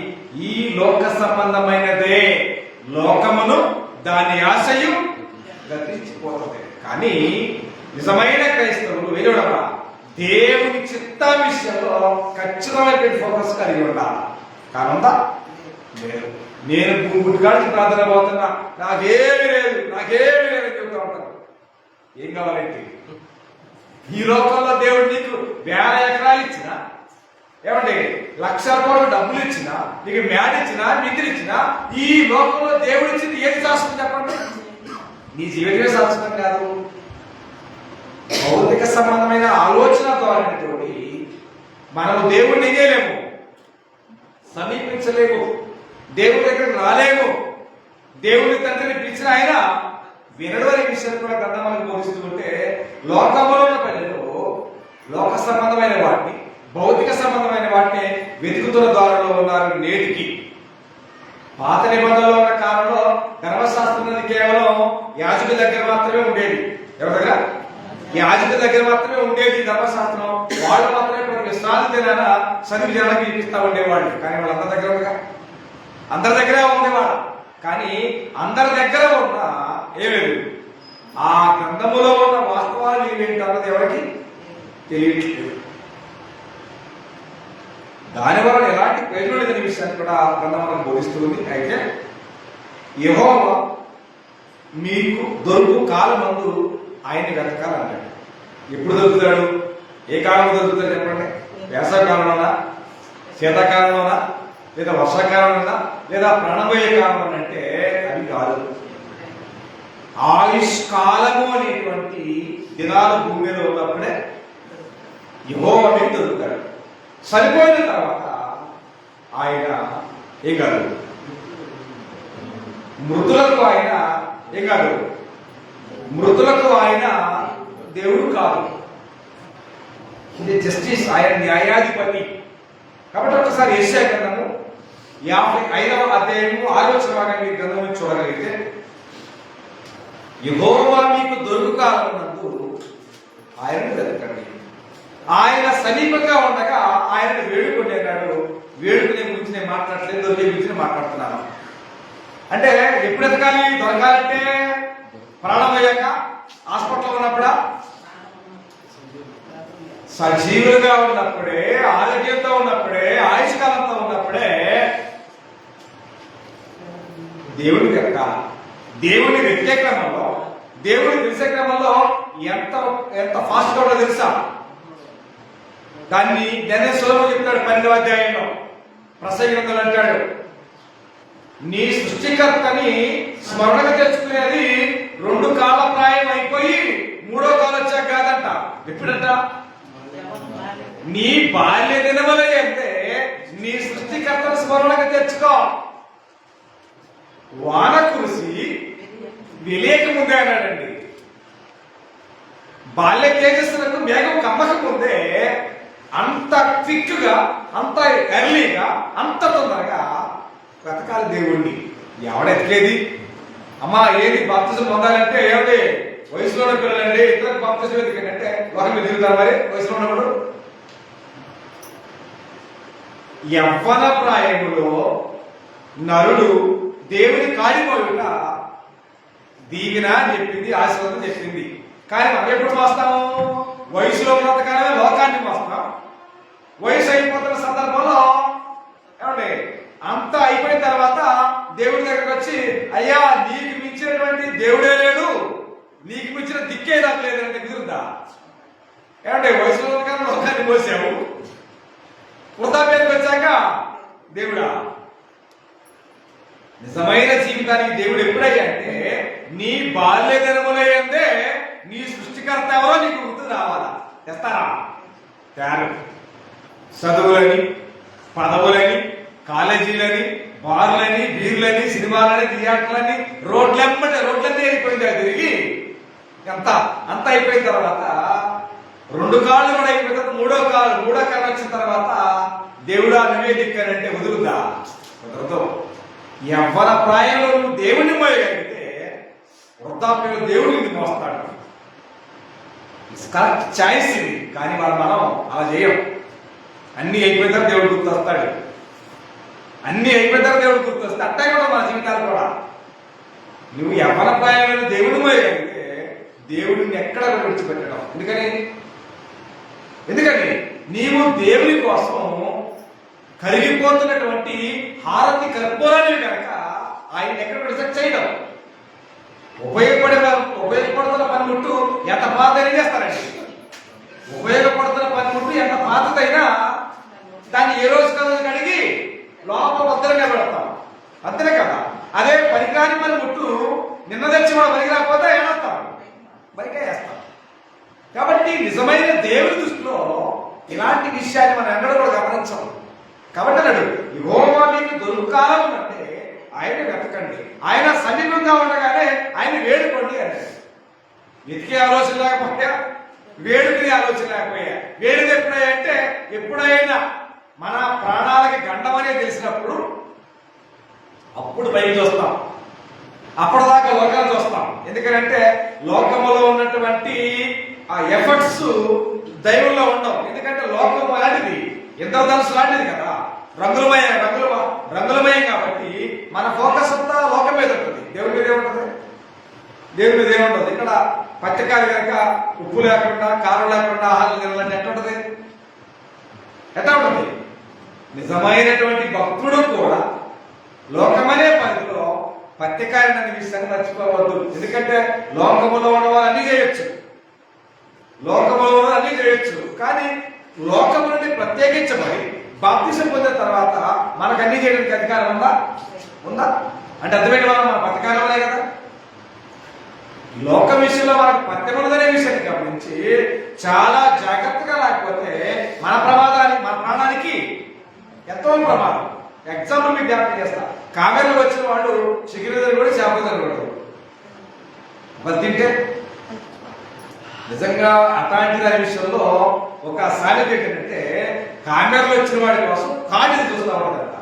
ఈ లోక సంబంధమైనదే. లోకమును దాని ఆశయం గతించిపోతుంది. కానీ నిజమైన క్రైస్తవులు వేయడమా దేవుని చిత్త విషయంలో ఖచ్చితమైన ఫోకస్ కలిగి ఉండాలి. కానుందా? లేదు. నేను గుడ్డిగాడికి ప్రార్థన పోతున్నా, నాకేమీ లేదు అని చెబుతూ ఉంటాను. ఏం కావాలంటే ఈ లోకంలో దేవుడు నీకు 1000 ఎకరాలు ఇచ్చినా, ఏమంటే 1,00,000 రూపాయలు డబ్బులు ఇచ్చినా, నీకు మేడ ఇచ్చినా, మిత్రులు ఇచ్చినా, ఈ లోకంలో దేవుడు ఇచ్చింది ఏది శాస్త్రం చెప్పండి? నీ జీవితమే శాస్త్రం కాదు. భౌతిక సంబంధమైన ఆలోచన ధోరణితోటి మనము దేవుడిని ఏం చేయలేము, సమీపించలేము, దేవుడి దగ్గరికి రాలేము. దేవుడి తండ్రిని పిలిచిన ఆయన వినడు అనే విషయాన్ని కూడా గ్రంథం మనకు బోధిస్తూ ఉంటే లోకంలో ఉన్న ప్రజలు లోక సంబంధమైన వాటిని, భౌతిక సంబంధమైన వాటిని వెతుకుతున్న ద్వారంలో ఉన్నారు నేటికి. పాత నిబంధనలో ఉన్న కాలంలో ధర్మశాస్త్రం అనేది కేవలం యాజకుల దగ్గర మాత్రమే ఉండేది. ఎవరి దగ్గర? యాజకుల దగ్గర మాత్రమే ఉండేది ధర్మశాస్త్రం. వాళ్ళు మాత్రమే విశ్రాంతి దినాన చదివి జనానికి చూపిస్తా ఉండేవాళ్ళు. కానీ వాళ్ళందరి దగ్గర ఉండగా అందరి దగ్గరే ఉండేవాడు. కానీ అందరి దగ్గర ఉన్న ఏమేది ఆ గ్రంథములో ఉన్న వాస్తవాలు ఏమేంటి అన్నది ఎవరికి తెలియట్లేదు. దానివల్ల ఎలాంటి ప్రయోజనం లేదని విషయాన్ని కూడా ఆ గ్రంథం మనకు బోధిస్తుంది. అయితే యెహోవా మీకు దొరుకు కాలమందు ఆయన్ని వెతకాలన్నాడు. ఎప్పుడు దొరుకుతాడు? ఏ కాలంలో దొరుకుతాడు చెప్పండి? వేసవకాలంలోనా, శీతాకాలంలోనా, లేదా వర్షాకాలంలోనా, లేదా ప్రాణపోయే కాలం అంటే అది కాదు. ఆయుష్కాలము అనేటువంటి దినాలు భూమి మీద ఉన్నప్పుడే యెహోవా మీకు దొరుకుతాడు. చనిపోయిన తర్వాత ఆయన ఏం కాదు, మృతులకు ఆయన ఏం కాదు, మృతులకు ఆయన దేవుడు కాదు. ఇది జస్టిస్, ఆయన న్యాయాధిపతి. కాబట్టి ఒకసారి యెషయా గ్రంథము 55వ అధ్యాయము 6వ వచనం మీ గ్రంథం చూడగలిగితే, యెహోవా మీకు దొరుకు కాలమునందు ఆయనను వెతకండి, ఆయన సమీపంగా ఉండగా ఆయనను వేడుకోండి అన్నాడు. వేడుకునే గురించి నేను మాట్లాడలేదు, దొరికే గురించి మాట్లాడుతున్నాను. అంటే ఎప్పుడు ఎతకాలి? దొరకాలంటే ప్రాణం అయ్యాక, హాస్పిటల్లో ఉన్నప్పుడా? సజీవులుగా ఉన్నప్పుడే, ఆరోగ్యంతో ఉన్నప్పుడే, ఆయుష్కాలంతో ఉన్నప్పుడే దేవుడికి వెతకాలి. దేవుడిని వెతికే క్రమంలో, దేవుడిని తెలిసే క్రమంలో ఎంత ఎంత ఫాస్ట్ గా ఉండదో తెలుసా? దాన్ని జ్ఞానేశ్వరము చెప్తాడు 12వ అధ్యాయంలో. ప్రసంగి గ్రంథంలో అంటాడు, నీ సృష్టికర్తని స్మరణకు తెచ్చుకునేది 2 కాల ప్రాయం అయిపోయి 3వ కాలం వచ్చాక కాదంట. ఎప్పుడంట? నీ బాల్య దినముల అంటే నీ సృష్టికర్తను స్మరణకు తెచ్చుకో. వాన కురిసి వెలియక ముందే అన్నాడండి. బాల్య తేజస్సులకు మేఘం కమ్మక ముందే అంత క్విక్ గా, అంత ఎర్లీగా, అంత తొందరగా వెతకాలి దేవుణ్ణి. ఎవడెత్తలేదు? అమ్మా ఏది బాప్తిజం పొందాలంటే ఏమిటి? వయసులోనే పిల్లలండి, ఇతరులకు బాప్తిజం ఎందుకంటే లోకం మీద తిరుగుతారు. మరి వయసులో ఉన్నప్పుడు యవ్వన ప్రాయములో నరుడు దేవుని కాడిపోయుట దీవెన అని చెప్పింది, ఆశీర్వాదం చెప్పింది. కానీ మనం ఎప్పుడు మోస్తాము? వయసులో ఉన్నంత కాలమే లోకాన్ని మోస్తాం. వయసు అయిపోతున్న సందర్భంలో ఏమండి అంతా అయిపోయిన తర్వాత దేవుడి దగ్గరకు వచ్చి, అయ్యా నీకు మించినటువంటి దేవుడే లేడు, నీకు మించిన దిక్కే నాకు లేదంటే కుదురుద్దా? ఏమంటే వయసులో ఉన్న కాలం లోకాన్ని మోసావు, వృద్ధాప్యానికి వచ్చాక దేవుడా? నిజమైన జీవితానికి దేవుడు ఎప్పుడయ్యా అంటే నీ బాల్య దినములందే నీ సృష్టికర్త ఎవరో నీకు గుర్తు రావాలా? తెస్తారా? తయారు. చదువులని, పదవులని, కాలేజీలని, బార్లని, బీర్లని, సినిమాలని, థియేటర్లని, రోడ్లన్నీ అయిపోయింది. తిరిగి అంత అయిపోయిన తర్వాత 2 కాళ్ళు కూడా అయిపోయిన తర్వాత మూడో కాళ్ళు వచ్చిన తర్వాత దేవుడా నువ్వే దిక్కానంటే వదులుదా? కుదరదు. యవ్వన ప్రాయంలో నువ్వు దేవుడిని మోయగలిగితే వృద్ధాప్యంలో దేవుడు నిన్ను మోస్తాడు. కరెక్ట్ చాయిస్ ఇది. కానీ మనం అలా చేయం. అన్ని అయిపోయిన తర్వాత దేవుడు గుర్తొస్తాడు, అన్ని అయిపోయిన తర్వాత దేవుడు గుర్తొస్తాడు. అట్టా కూడా మన జీవితాలు కూడా నువ్వు యవ్వన ప్రాయంలో దేవుడిని మోయగలిగితే దేవుడిని ఎక్కడ విడిచిపెట్టడం. ఎందుకని నీవు దేవుని కోసం కరిగిపోతున్నటువంటి హారతి కర్పూరాన్ని కనుక ఆయన ఎక్కడ రిజెక్ట్ చేయడం. ఉపయోగపడుతున్న పనిముట్టు ఎంత పాతైనా చేస్తారండి. ఉపయోగపడుతున్న పనిముట్టు ఎంత పాతదైనా దాన్ని ఏ రోజు కదా కడిగి లోపల భద్రంగా పెడతాం, అంతనే కదా. అదే పనికాని పనిముట్టు నిన్న తెచ్చి మనం పనికి రాకపోతే ఏమేస్తాం? పనికే వేస్తాం. కాబట్టి నిజమైన దేవుని దృష్టిలో ఇలాంటి విషయాన్ని మనం ఎన్నడూ కూడా గమనించాం. కాబట్టి అన్నాడు, యెహోవా మీకు దొరుకాలం అంటే ఆయన వెతకండి, ఆయన సమీపంగా ఉండగానే ఆయన వేడుకోండి అన్నాడు. వెతికే ఆలోచన లేకపోయా, వేడుకునే ఆలోచన లేకపోయా. వేడిది ఎప్పుడయ్యా అంటే ఎప్పుడైనా మన ప్రాణాలకి గండం అనేది తెలిసినప్పుడు అప్పుడు పైకి చూస్తాం. అప్పటిదాకా లోకాన్ని చూస్తాం. ఎందుకంటే లోకములో ఉన్నటువంటి ఆ ఎఫర్ట్స్ దైవంలో ఉండవు. ఎందుకంటే లోకం లాంటిది, ఇంద్రధనుసు లాంటిది కదా, రంగులమయం కాబట్టి మన ఫోకస్ అంతా లోకం మీద ఉంటుంది, దేవుడి మీద ఏముంటుంది? దేవుడి మీద ఏముంటుంది? ఇక్కడ పచ్చకాయలు కనుక ఉప్పు లేకుండా కారం లేకుండా ఆహారం తినాలంటే ఎట్లా ఉంటుంది? ఎట్లా ఉంటుంది? నిజమైనటువంటి భక్తుడు కూడా లోకమనే పనిలో పత్తికాయన విషయాన్ని మర్చిపోవద్దు. ఎందుకంటే లోకములో ఉన్నవారు అన్ని చేయొచ్చు, కానీ లోకము నుండి ప్రత్యేకించబడి బాప్తిసం పొందిన తర్వాత మనకు అన్ని చేయడానికి అధికారం ఉందా? అంటే అర్థమేంటి? మన పథకాలనే కదా. లోక విషయంలో మనకు పత్యం ఉన్నదనే విషయాన్ని గమనించి చాలా జాగ్రత్తగా లేకపోతే మన ప్రాణానికి ఎంతో ప్రమాదం. ఎగ్జాంపుల్ మీకు జ్ఞాపకం చేస్తా. కావేరులో వచ్చిన వాళ్ళు చికెన్ కూడా చేపలు కూడా తింటే నిజంగా అట్లాంటి దాని విషయంలో ఒక సామెత ఏంటంటే, కామెరలో వచ్చిన వాడి కోసం కాటి చూస్తూ ఉంటుందంట.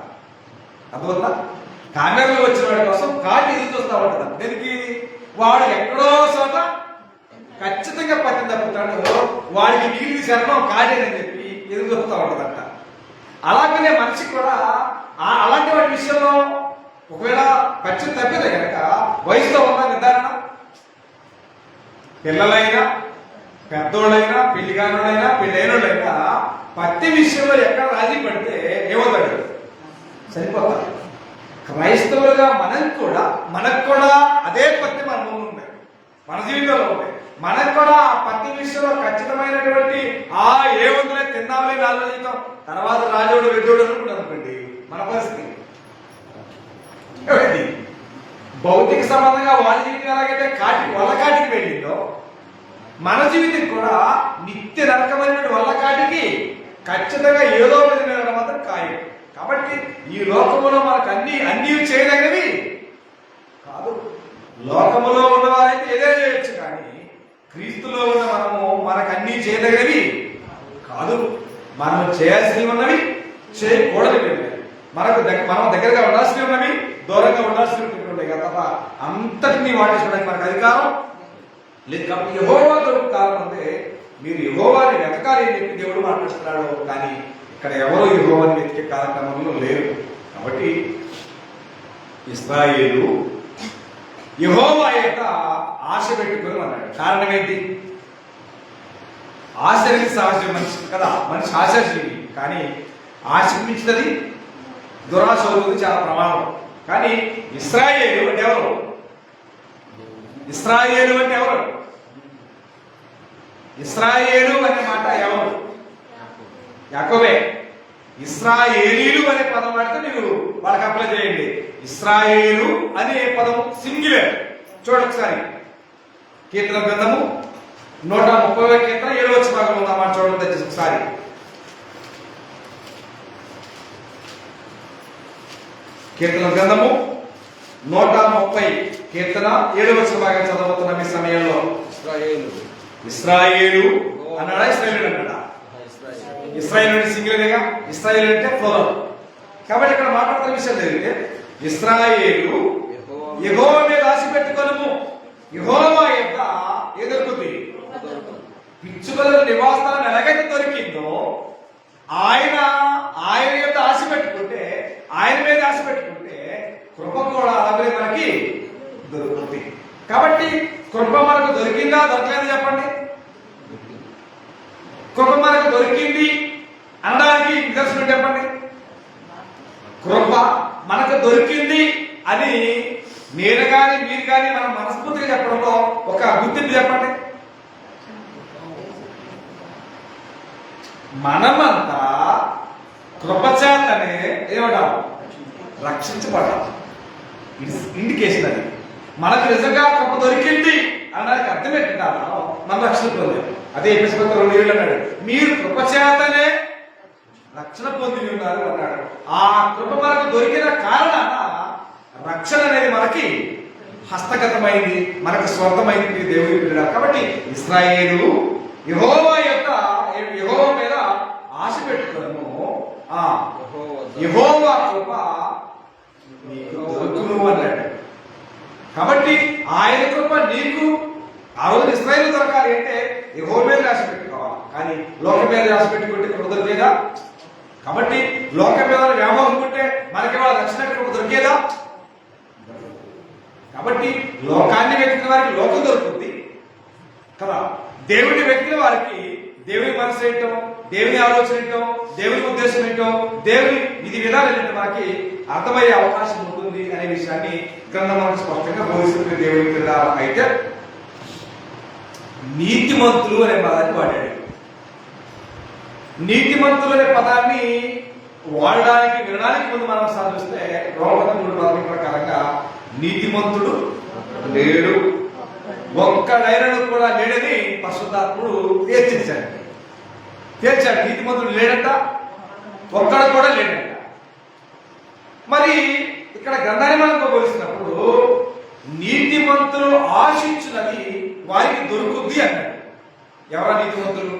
అర్థమవుతుందా? కామెరలో వచ్చిన వాడి కోసం కాటి చూస్తూ ఉంటుందంట. దీనికి వాడు ఎక్కడో చోట ఖచ్చితంగా పత్తి తప్పుతాడు, వాడికి నీళ్ళు శరణం కాటేదని చెప్పి ఎదురు చూస్తూ ఉంటుందంట. అలాగనే మనిషికి కూడా అలాంటి వాడి విషయంలో ఒకవేళ ఖర్చు తప్పితే కనుక వయసులో ఉన్న నిర్ధారణ, పిల్లలైనా పెద్దోళ్ళైనా పెళ్లిగానోళ్ళైనా పెళ్ళైనోళ్ళైనా పత్తి విషయంలో ఎక్కడ రాజీ పడితే ఏమవుతాడు? సరిపోతాడు. క్రైస్తవులుగా మనకు కూడా అదే పత్తి మన ముందు ఉంది, మన జీవితంలో ఉంది. మనకు కూడా ఆ పత్తి విషయంలో ఖచ్చితమైనటువంటి ఏముందిలే తిందామని ఆలోచిస్తాం. తర్వాత రాజోడు వెజోడు అనుకోండి, మన పరిస్థితి భౌతిక సంబంధంగా వాళ్ళ జీవితం ఎలాగైతే వల్లకాటికి వెళ్ళిందో, మన జీవితం కూడా నిత్య నరకమైన వల్లకాటికి ఖచ్చితంగా ఏదో విధమైన మాత్రం ఖాయం. కాబట్టి ఈ లోకములో మనకు అన్ని చేయదగినవి కాదు. లోకములో ఉన్నవారైతే ఏదైనా చేయొచ్చు, కానీ క్రీస్తులో ఉన్న మనకు అన్ని చేయదగినవి కాదు. మనం చేయాల్సినవి ఉన్నవి, చేయకూడదు. మనం దగ్గరగా ఉండాల్సినవి ఉన్నవి, దూరంగా ఉండాల్సినవి ఉంటాయి కదా. తప్ప అంతటినీ వాటేసుకోవడానికి మనకు అధికారం లేదు. కాబట్టి యెహోవా దొరుకు కాలం అంటే మీరు యెహోవాని వెతకాలి అని చెప్పి దేవుడు మాట్లాడుతున్నాడు. కానీ ఇక్కడ ఎవరు యెహోవాని వెతికే కార్యక్రమంలో లేరు. కాబట్టి ఇశ్రాయేలు యెహోవా యొక్క ఆశ పెట్టుకొని అన్నాడు. కారణం ఏంటి? ఆశ అనేది సహజం మనిషి కదా, మనిషి ఆశాశీలి. కానీ ఆశ మించినది దురాశ అవుతుంది, చాలా ప్రమాదం. కానీ ఇశ్రాయేలు అంటే ఎవరు? ఇశ్రాయేలు అంటే ఎవరు? ఇశ్రాయేలు అనే మాట ఎవరు? యాకోబే. ఇశ్రాయేలీలు అనే పదం వాడితే మీరు వాళ్ళకి అప్లై చేయండి. ఇశ్రాయేలు అనే పదం సింగులర్. చూడొకసారి కీర్తన గ్రంథము 130వ కీర్తన 7వ భాగంలో ఉన్న మాట చూడండి దయచేసి ఒకసారి. కీర్తన గ్రంథము 130 కీర్తన 7వ భాగం చదవబోతున్న మీ సమయంలో ఇశ్రాయేలు అన్నాడా, ఇశ్రాయేలు అన్నాడా? ఇశ్రాయేలు అంటే సింగులరేగా, ఇశ్రాయేలు అంటే ప్లూరల్. కాబట్టి ఇక్కడ మాట్లాడుతున్న విషయం ఏంటంటే, ఇశ్రాయేలు యెహోవా మీద ఆశ పెట్టుకొనుము. యెహోవా యొక్క ఎదుర్కొంది పిచ్చుకల నివాసాలను ఎలాగైతే దొరికిందో, ఆయన యొక్క ఆశ పెట్టుకుంటే, ఆయన మీద ఆశ పెట్టుకుంటే కృప కూడా అలాగే మనకి దొరుకుతుంది. కాబట్టి కృప మనకు దొరికిందా దొరకలేదు చెప్పండి? కృప మనకు దొరికింది అనడానికి నిదర్శనం చెప్పండి. కృప మనకు దొరికింది అని నేను కానీ మీరు కానీ మనం మనస్ఫూర్తిగా చెప్పడంలో ఒక గుర్తింపు చెప్పండి. మనమంతా కృపచేతనే ఏమంటాం? రక్షించబడ్డాం. ఇండికేషన్ అది. మనకు నిజంగా కృప దొరికింది అనడానికి అర్థం ఏంటంటే మనం రక్షణ పొందాం. అదే ఎపిసోడ్ 2 అన్నాడు, మీరు కృపచేతనే రక్షణ పొంది ఉన్నారు అన్నాడు. ఆ కృప మనకు దొరికిన కారణాన రక్షణ అనేది మనకి హస్తగతమైంది, మనకు స్వంతమైంది దేవుడి పిల్లలు. కాబట్టి ఇశ్రాయేలు యెహోవా మీద ఆశ పెట్టుకోను. యెహోవా కృప నీకు దొరుకును అన్నాడు. కాబట్టి ఆయన కృప నీకు ఆ రోజు ఇశ్రాయేలు దొరకాలి అంటే యెహోవా మీద రాసి పెట్టుకోవాలి, కానీ లోకం మీద రాసి పెట్టుకుంటే కృప దొరికేదా? కాబట్టి లోకం మీద వ్యామోహం ఉంటే మనకి వాళ్ళ రక్షణ కృప దొరికేదా? కాబట్టి లోకాన్ని వెతికిన వారికి లోకం దొరుకుతుంది కదా, దేవుడిని వెతికిన వారికి దేవుని మనసు ఏంటో, దేవుని ఆలోచన ఏంటో, దేవుని ఉద్దేశం ఏంటో, దేవుని విధి విధానం ఏంటో మనకి అర్థమయ్యే అవకాశం ఉంటుంది అనే విషయాన్ని గ్రంథం మనకు స్పష్టంగా బోధిస్తుంది. దేవుని కింద అయితే నీతిమంతులు అనే పదాన్ని వాడాడు. నీతిమంతులు అనే పదాన్ని వాడడానికి వినడానికి ముందు మనం సాధిస్తే రోమపత్రిక 3 ప్రకారంగా నీతిమంతుడు లేడు, ఒక్కడైనను కూడా లేడని పరిశుద్ధాత్ముడు తేల్చాడు. నీతిమంతుడు లేడంట, ఒక్కడ కూడా లేడంట. మరి ఇక్కడ గ్రంథాన్ని మనం పోల్చినప్పుడు నీతిమంతులు ఆశించినది వారికి దొరుకుద్ది అన్నాడు. ఎవరా నీతిమంతులు?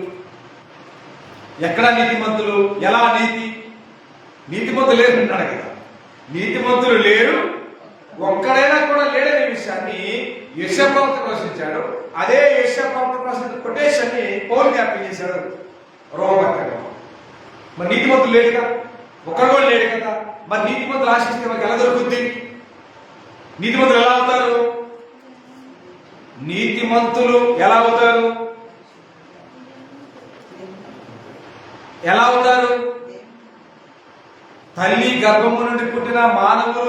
ఎక్కడ నీతిమంతులు? ఎలా నీతి? నీతిమంతులు లేరు అంటాడు కదా. నీతిమంతులు లేరు, ఒక్కడైనా కూడా లేడనే విషయాన్ని యెషయా ప్రవక్త ప్రశ్నించాడు. అదే యెషయా ప్రవక్త ప్రశ్నించిన కొటేషన్ ని పౌలు జ్ఞాపకం చేశాడు రోమపత్రికలో. మరి నీతిమంతులు లేడు కదా, ఒక్కడు కూడా లేడు కదా. మరి నీతిమంతులు ఆశిస్తే మనకి ఎలా దొరుకుద్ది? నీతిమంతులు ఎలా అవుతారు? నీతిమంతులు ఎలా అవుతారు? ఎలా అవుతారు? తల్లి గర్భము నుండి పుట్టిన మానవులు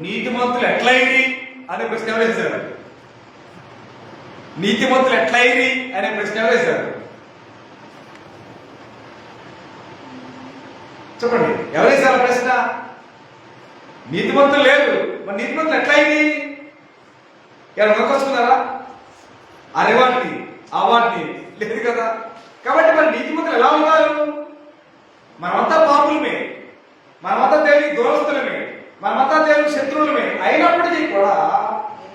నీతిమంతులు ఎట్లయిరి అనే ప్రశ్న వేశారు. నీతిమంతులు ఎట్లయిరి అనే ప్రశ్న వేశారు. చెప్పండి, ఎవరేసారు ప్రశ్న? నీతిమంతులు లేరు, మరి నీతిమంతులు ఎట్లయింది? ఎవరు నొక్కొచ్చుకున్నారా? అరేవాటిని అవాటిని లేదు కదా. కాబట్టి మరి నీతిమంతులు ఎలా ఉంటారు? మనమంతా పాపులమే, మనమంతా దేవునికి దూరస్తులమే, మనమంతా దేవునికి శత్రువులమే. అయినప్పటికీ కూడా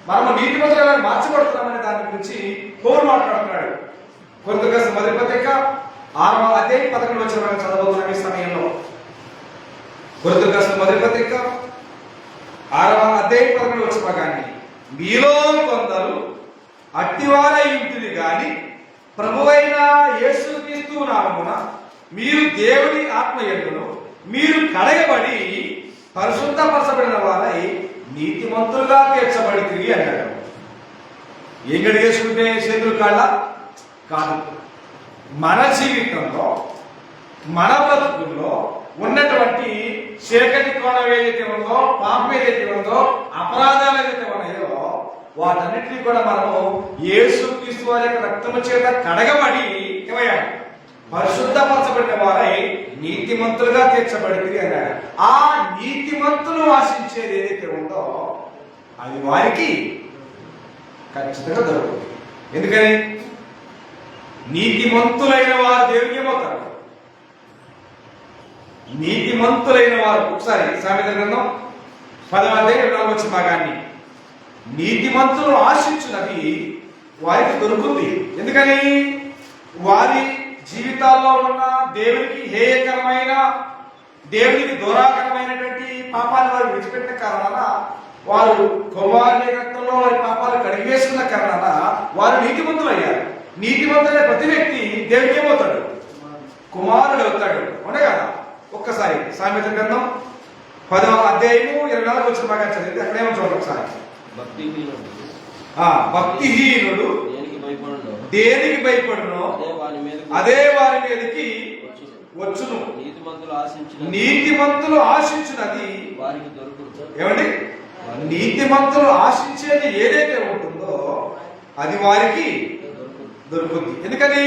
మనము నీతిమంతులు ఎలా మార్చబడుతున్నామనే దాని గురించి పౌలు మాట్లాడుతున్నాడు. కొరింథీయులకు రాసిన మొదటి పత్రిక 6వ అధ్యాయం 11వ వచనం చదవబోతున్న ఈ సమయంలో, కొరింథీయులకు రాసిన మొదటి పత్రిక 6వ అధ్యాయం 11వ వచనం భాగాన్ని, మీలో కొందరు అట్టివారై ఉంటుంది గాని ప్రభువైన యేసుక్రీస్తు నామమున మీరు దేవుని ఆత్మయందును మీరు కడగబడి పరిశుద్ధపరచబడిన వారై నీతిమంతులుగా తీర్చబడితిరి అన్నాడు. ఏం గడిగేసుకుంటే చేతులు కాళ్ళ కాదు. మన జీవితంలో మన బ్రతుకుల్లో ఉన్నటువంటి చీకటి కోణం ఏదైతే ఉందో, పాపం ఏదైతే ఉందో, అపరాధాలు ఏదైతే ఉన్నాయో వాటన్నిటినీ కూడా మనము యేసుక్రీస్తు వారి యొక్క రక్తము చేత కడగబడి ఏమయ్యాడు? పరిశుద్ధపరచబడిన వారై నీతిమంతులుగా తీర్చబడింది అన్నాడు. ఆ నీతిమంతులు ఆశించేది ఏదైతే ఉందో అది వారికి ఖచ్చితంగా దొరుకుతుంది. ఎందుకని? నీతిమంతులైన వారు దేవునికి ఏమవుతారు? నీతిమంతులైన వారు, ఒకసారి సామెతల గ్రంథం 10వ అధ్యాయం 4వ వచన భాగాన్ని, నీతిమంతులు ఆశించున్నది వారికి దొరుకుతుంది. ఎందుకని? వారి జీవితాల్లో ఉన్న దేవునికి హేయకరమైన, దేవునికి దూరాకరమైనటువంటి పాపాలు వారు విడిచిపెట్టిన కారణాన, వారు కుమారుని రక్తంలో వారి పాపాలు కడిగివేసుకున్న కారణాన వారు నీతిమంతులు అయ్యారు. నీతిమంతులైన ప్రతి వ్యక్తి దేవునికి ఏమవుతాడు? కుమారుడు అవుతాడు. అవునే కదా? ఒక్కసారి సామెతల గ్రంథం 10వ అధ్యాయము 24వ వచనం భాగాన్ని చదివితే అక్కడ ఏమో చూడండి ఒకసారి. భక్తిహీనుడు దేనికి భయపడునో అదే వారి మీదకి వచ్చును. నీతిమంతులు ఆశించినది వారికి దొరుకుతుంది. ఏమండి? నీతిమంతులు ఆశించేది ఏదైతే ఉంటుందో అది వారికి దొరుకుతుంది. ఎందుకని?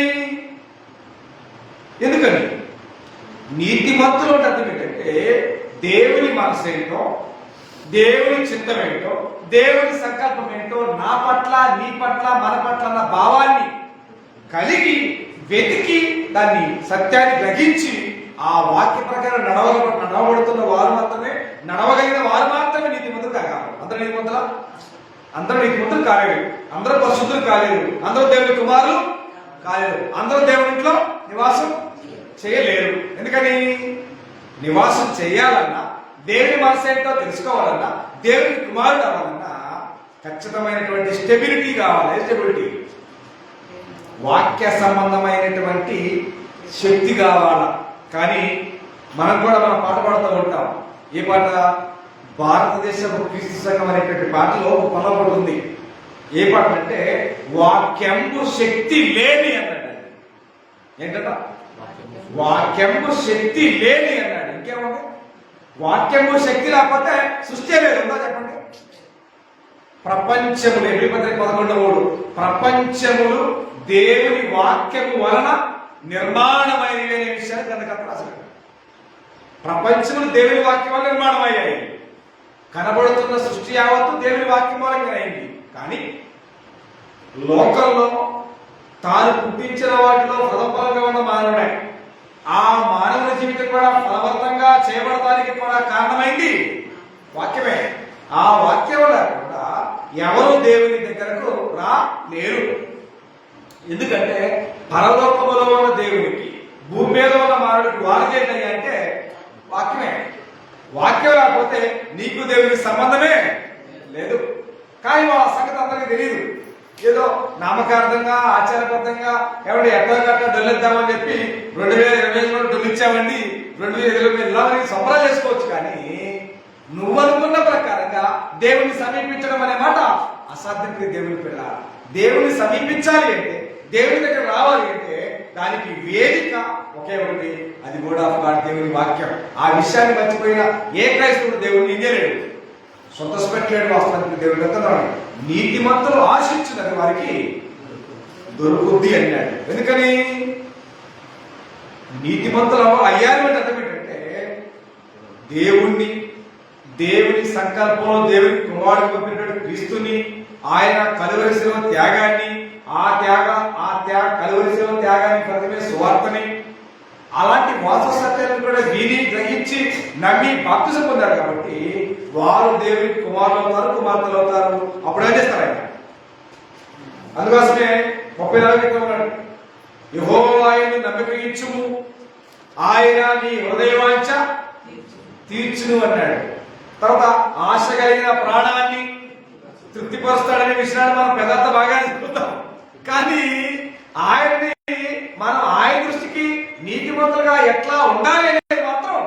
నీతిమంతులు అంటే అర్థం ఏంటంటే దేవుని మనసు ఏంటో, దేవుని చింతం ఏంటో, దేవుని సంకల్పం ఏంటో నా పట్ల, నీ పట్ల, మన పట్ల అన్న భావాన్ని కలిగి వెతికి దాన్ని సత్యాన్ని గ్రహించి ఆ వాక్య ప్రకారం నడవబడుతున్న వారు మాత్రమే, నడవగలిగిన వారు మాత్రమే నీతిమంతులు కాగలరు. అందరూ నీతిమంతులా? అందరూ నీతిమంతులు కాలేరు, అందరూ పరిశుద్ధులు కాలేరు, అందరూ దేవుని కుమారులు కాలేరు, అందరూ దేవుని ఇంట్లో నివాసం చేయలేరు. ఎందుకని? నివాసం చేయాలన్నా, దేవుని మనసు ఏంటో తెలుసుకోవాలన్నా, దేవుని కుమారుడు అవ్వాలన్నా ఖచ్చితమైనటువంటి స్టెబిలిటీ కావాలి. స్టెబిలిటీ, వాక్య సంబంధమైనటువంటి శక్తి కావాల. కానీ మనం పాట పాడుతూ ఉంటాం. ఏ పాట? భారతదేశపు క్రీస్తు సంఘం అనేటువంటి పాటలో ఒక పదం ఒకటి ఉంది. ఏ పాట అంటే వాక్యంబు శక్తి లేని అన్నాడు. ఏంటట? వాక్యంబు శక్తి లేని అన్నాడు. ఇంకేముంది? వాక్యంబు శక్తి లేకపోతే సృష్టి లేదు. ఉందా చెప్పండి? ప్రపంచములు, ఎబ్రీ పత్రిక 11:3, ప్రపంచములు దేవుని వాక్యము వలన నిర్మాణమైనవి అనే విషయాన్ని గ్రంథకర్త రాశాడు. ప్రపంచములు దేవుని వాక్యం వల్ల నిర్మాణమయ్యాయి. కనబడుతున్న సృష్టి యావత్తు దేవుని వాక్యం వల్ల అయింది. కానీ లోకంలో తాను పుట్టించిన వాటిలో ఫలఫలంగా ఉన్న మానవుడే. ఆ మానవుని జీవితం కూడా ఫలవంతంగా చేయబడటానికి కూడా కారణమైంది వాక్యమే. ఆ వాక్యం లేకుండా ఎవరు దేవుని దగ్గరకు లేరు. ఎందుకంటే పరలోకములో ఉన్న దేవునికి, భూమి మీద ఉన్న మానవుడికి వారదేంటి అంటే వాక్యమే. వాక్యం లేకపోతే నీకు దేవునికి సంబంధమే లేదు. కానీ ఆ సంగతి అందరికీ తెలియదు. ఏదో నామకార్థంగా, ఆచారబద్ధంగా ఎవరి ఎట్లా గట్ట డొల్లిద్దామని చెప్పి 2020లో డొల్లిచ్చామండి, 2020 సంబరాలు చేసుకోవచ్చు. కానీ నువ్వు అనుకున్న ప్రకారంగా దేవుని సమీపించడం అనే మాట అసాధ్యం. దేవుని పిల్ల దేవుని సమీపించాలి అంటే, దేవుని దగ్గర రావాలి అంటే దానికి వేదిక ఒకే ఒకటి, అది వర్డ్ ఆఫ్ గాడ్, దేవుని వాక్యం. ఆ విషయాన్ని మర్చిపోయిన ఏ క్రైస్తవుడు దేవుడిని ఇంజలేడు, సొంతపెట్టలేడు. వాస్తవానికి దేవుని యొక్క నీతిమంతులు ఆశించినది వారికి దొరుకుద్ది అన్నాడు. ఎందుకని? నీతిమంతులు అయ్యారు అంటే అర్థం ఏంటంటే దేవుని సంకల్పంలో దేవుని కుమారుడు పంపినటువంటి క్రీస్తుని, ఆయన కలువరిసిన త్యాగాన్ని, కలువరిసిన త్యాగాన్ని ప్రతిమే సువార్తని, అలాంటి వాస్తవ సత్యాలను కూడా విని గ్రహించి నమ్మి బాప్తిసం పొందారు. కాబట్టి వారు దేవుని కుమారులు అవుతారు, కుమార్తెలు అవుతారు. అప్పుడు ఏం చేస్తారు ఆయన? అందుకోసమే 34 ఉన్నాడు, యెహోవాను నమ్మిక ఇచ్చుము, ఆయన నీ హృదయవాంఛ తీర్చును అన్నాడు. తర్వాత ఆశ కలిగిన ప్రాణాన్ని తృప్తిపరుస్తాడనే విషయాన్ని మనం పెద్దంత బాగా చెప్తాం. కానీ మనం ఆయన దృష్టికి నీతిమంతులుగా ఎట్లా ఉండాలి అనేది మాత్రం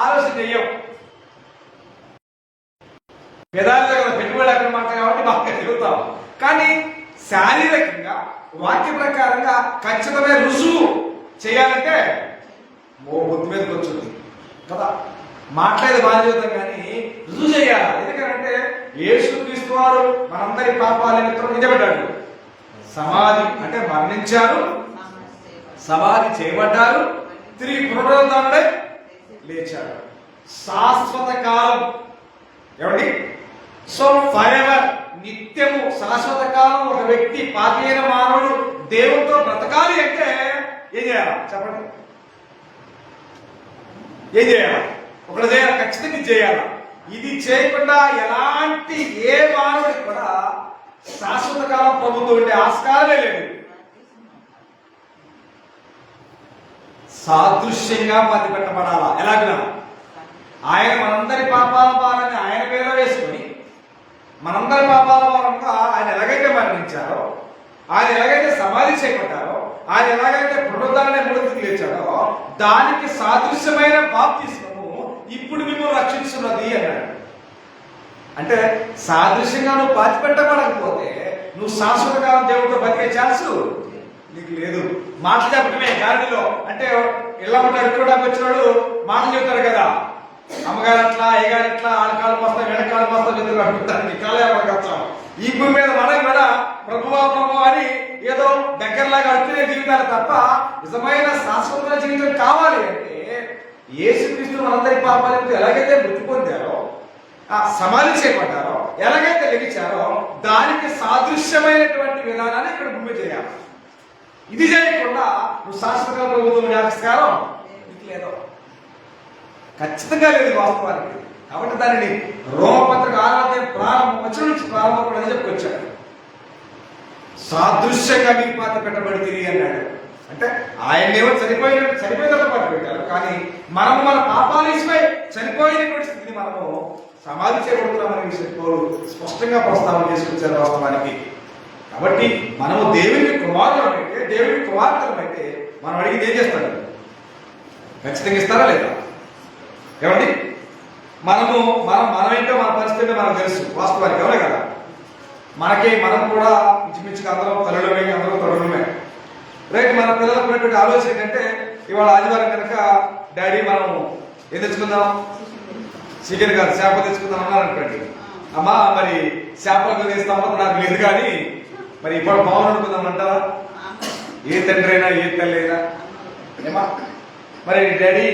ఆలోచన చెయ్యం. పెదాల పెట్టుబడి అక్కడ మాట కాబట్టి బాగా తిరుగుతాం. కానీ శారీరకంగా వాక్య ప్రకారంగా ఖచ్చితమైన రుజువు చేయాలంటే బుద్ధి మీదకి వచ్చింది కదా. మాట్లాడేది బాగా చెబుతాం కానీ రుజువు చేయాలి. ఎందుకంటే యేసుక్రీస్తు వారు మనందరి పాపాల నిమిత్తం నిలబడ్డాడు. సమాధి అంటే మరణించారు, సమాధి చేయబడ్డారు, తిరిగి పునరుద్ధరణై లేచాడు. శాశ్వత కాలం ఏమండి? సో ఫర్ ఎవర్, నిత్యము శాశ్వత కాలం ఒక వ్యక్తి, పాపైన మానవుడు దేవుడితో బ్రతకాలి అంటే ఏం చేయాలి చెప్పండి? ఏం చేయాలి? ఒకటి చేయాలి, ఖచ్చితంగా చేయాలి. ఇది చేయకుండా ఎలాంటి ఏ మానవుడికి కూడా శాశ్వత కాలం ప్రభుత్వం ఉండే ఆస్కారమే లేదు. సాదృశ్యంగా మధ్య పెట్టబడాలా? ఎలాగైనా ఆయన మనందరి పాపాల భారాన్ని ఆయన మీద వేసుకొని, మనందరి పాపాల భారంగా ఆయన ఎలాగైతే మరణించారో, ఆయన ఎలాగైతే సమాధి చేయబడ్డారో, ఆయన ఎలాగైతే పునరుద్ధరణ మూడుకి లేచాడో, దానికి సాదృశ్యమైన బాప్తిస్మము ఇప్పుడు మిమ్మల్ని రక్షిస్తున్నది అన్నాడు. అంటే సాదృశ్యంగా నువ్వు పాతి పెట్టబడకపోతే నువ్వు శాశ్వత కాలం దేవుడితో బతికే ఛాన్స్ నీకు లేదు. మాటలు చెప్పడమే గాడిలో. అంటే ఇళ్ళ పట్ల ఎడుకోవడానికి వచ్చినాడు మాటలు చెప్తాడు కదా, అమ్మగారు అట్లా, అయ్యగారు అట్లా, ఆడకాలం వస్తాం, వెనకాలం వస్తాం, ఎందుకు అడుగుతారు కళ. ఈ భూమి మీద మనం కూడా ప్రభువా ప్రభు అని ఏదో దగ్గరలాగా అడుగుతున్న జీవితాలు తప్ప నిజమైన శాశ్వతమైన జీవితం కావాలి అంటే యేసుక్రీస్తు మనందరి పాపాలకు ఎలాగైతే మృతి పొందారో, సమాధి చేయబడ్డారో, ఎలాగైతే లెగిచారో దానికి సాదృశ్యమైనటువంటి విధానాన్ని ఇక్కడ భూమి చేయాలి. ఇది చేయకుండా నువ్వు శాశ్వత ప్రభుత్వం జ్ఞాపకారం ఇది లేదో, ఖచ్చితంగా లేదు వాస్తవానికి. కాబట్టి దానిని రోమపత్రిక 6వ ప్రారంభం వచ్చిన నుంచి ప్రారంభం కూడా చెప్పుకొచ్చాడు. సాదృశ్యంగా మీకు పాతి పెట్టబడి తిరిగి అన్నాడు. అంటే ఆయన్నేమో చనిపోయిన పాటు పెట్టారు, కానీ మనము మన పాపాలు ఇష్టమై చనిపోయినటువంటి స్థితిని మనము సమాధి చేయబడుతున్నామని విషయం స్పష్టంగా ప్రస్తావన చేసుకొచ్చారు వాస్తవానికి. కాబట్టి మనము దేవుని కుమారులమైతే, దేవుని కుమార్తెలమైతే మనం అడిగితే ఏం చేస్తాడు? ఖచ్చితంగా ఇస్తారా లేదా? ఏమండి, మనమేంటో మన పరిస్థితి మనకు తెలుసు వాస్తవానికి, అవునే కదా? మనం కూడా ఇంచుమించుగా అందరం తల్లులమే, అందరూ తొడలమే. రైట్, మన పిల్లలకు ఉన్నటువంటి ఆలోచన ఏంటంటే, ఇవాళ ఆదివారం కనుక డాడీ మనం ఏం తెచ్చుకుందాం? చికెన్ కాదు, చేప తెచ్చుకుందాం అన్నారనుకోండి. అమ్మా మరి చేపలు వేస్తామో నాకు లేదు, కానీ మరి ఇప్పుడు బాగుంది అనుకుందాం అంటారా? ఏ తండ్రి అయినా ఏ తల్లి అయినా ఏమా మరి డాడీ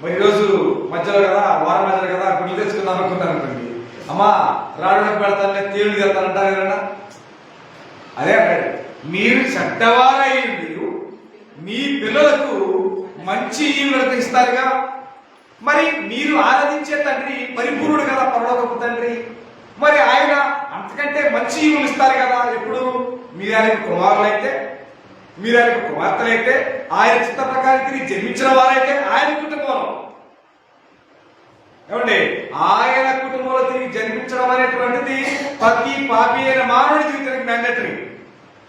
మరి ఈరోజు మధ్యలో కదా, వారం మధ్యలో కదా, గుడ్లు తెచ్చుకుందాం అనుకుంటాను అనుకోండి. అమ్మా రాళ్ళకు పెడతానులే, తేలిది వెళ్తానంటారు కదా. అదే అంటాడు, మీరు చెడ్డవారై మీరు మీ పిల్లలకు మంచి ఈవులకు ఇస్తారుగా. మరి మీరు ఆరాధించే తండ్రి పరిపూర్ణుడు కదా, పరలోకపు తండ్రి. మరి ఆయన అంతకంటే మంచి ఈవులు ఇస్తారు కదా. ఎప్పుడు మీరు ఆయన కుమారులైతే, మీరు ఆయన కుమార్తెలైతే, ఆయన చిత్త ప్రకారం తిరిగి జన్మించిన వారైతే ఆయన కుటుంబంలో, ఏమండి, ఆయన కుటుంబంలో తిరిగి జన్మించడం అనేటువంటిది ప్రతి పాపి అయిన మానవుడి జీవితానికి మ్యాండేటరీ.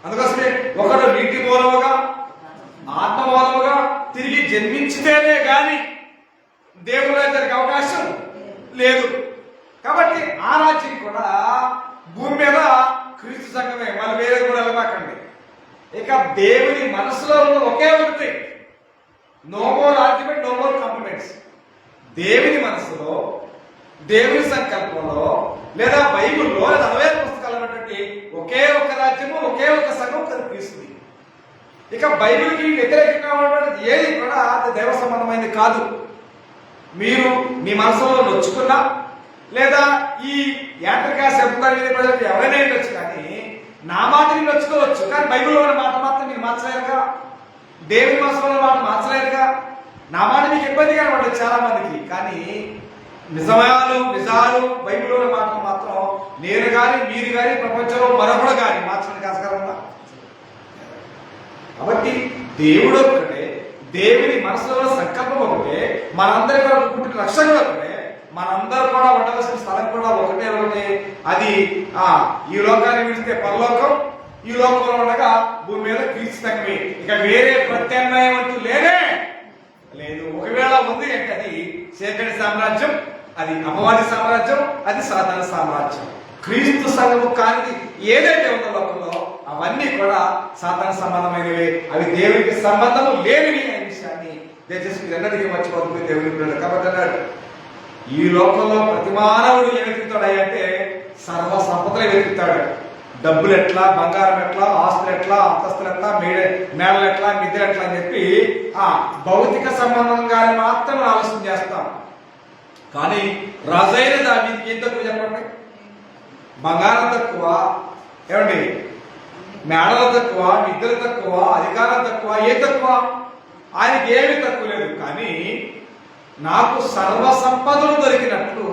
అందుకోసమే ఒకడు నీటి మూలముగా ఆత్మ మూలముగా తిరిగి జన్మించితేనే గాని దేవుడు రాజ్యానికి అవకాశం లేదు. కాబట్టి ఆ రాజ్యం కూడా భూమి మీద క్రీస్తు సంఘమే, మళ్ళీ వేరే కూడా వెళ్ళమాకండి. ఇక దేవుని మనసులో ఉన్న ఒకే ఒకటి, no more argument, no more compliments. దేవుని మనసులో, దేవుని సంకల్పంలో, లేదా బైబిల్లో, లేదా 60 పుస్తకాలు ఉన్నటువంటి ఒకే ఒక రాజ్యము, ఒకే ఒక సంఘం కనిపిస్తుంది. ఇక బైబిల్కి వ్యతిరేకంగా ఉన్నటువంటి ఏది కూడా అది దైవ సంబంధమైనది కాదు. మీరు మీ మనసులో నొచ్చుకున్నా, లేదా ఈ యాంత్రిక శబ్దాలు ప్రజలకు ఎవరైనా ఉండొచ్చు, కానీ నా మాట మీరు నొచ్చుకోవచ్చు, కానీ బైబిల్లో ఉన్న మాట మాత్రం మీరు మార్చలేరుగా. దేవుని మనసులో మాట మార్చలేరుగా. నా మాట మీకు ఇబ్బందిగా ఉండదు చాలా మందికి, కానీ నిజాలు బైబిల్లో ఉన్న మాటలు మాత్రం నేను కానీ, మీరు కానీ, ప్రపంచంలో మరొకడు కానీ మార్చడానికి ఆస్కారం ఉందా? కాబట్టి దేవుడు ఒక్కటే, దేవుని మనసులో సంకల్పం ఒకటే, మనందరి కొరకు పుట్టిన రక్షణ ఒకటే, మనందరూ కూడా ఉండవలసిన స్థలం కూడా ఒకటే. అది ఈ లోకాన్ని విడిస్తే పరలోకం, ఈ లోకంలో ఉండగా భూమి మీద క్రీస్తు సంఘమే. ఇక వేరే ప్రత్యామ్నాయం అంటూ లేనే లేదు. ఒకవేళ ఉంది అంటే అది సేకరణ సామ్రాజ్యం, అది అపవాది సామ్రాజ్యం, అది సాధారణ సామ్రాజ్యం. క్రీస్తు సంఘము కానిది ఏదైతే ఉందో లోకంలో అవన్నీ కూడా సాధారణ సంబంధమైనవి, అవి దేవునికి సంబంధము లేనివి అనే విషయాన్ని దయచేసి మీరు ఎన్నటికీ మర్చిపోతుంది దేవుని పిల్లలు. కాబట్టి అన్నాడు, ఈ లోకంలో ప్రతి మానవుడు ఏం వెతుకుతాడు అంటే సర్వ సంపదలు వెతుకుతాడు. డబ్బులు ఎట్లా, బంగారం ఎట్లా, ఆస్తులు ఎట్లా, అంతస్తులు ఎట్లా, మేడలు ఎట్లా, మిద్దెలు ఎట్లా అని చెప్పి భౌతిక సంబంధంగానే మాత్రం ఆలోచన చేస్తాం. కానీ రాజైన దావీదుకి ఏం తక్కువ చెప్పండి? బంగారం తక్కువ, ఏమండి, మేడలు తక్కువ, మిద్దెలు తక్కువ, అధికారం తక్కువ, ఏ తక్కువ? ఆయనకి ఏమీ తక్కువ లేదు. కానీ నాకు సర్వ సంపదలు దొరికినట్లు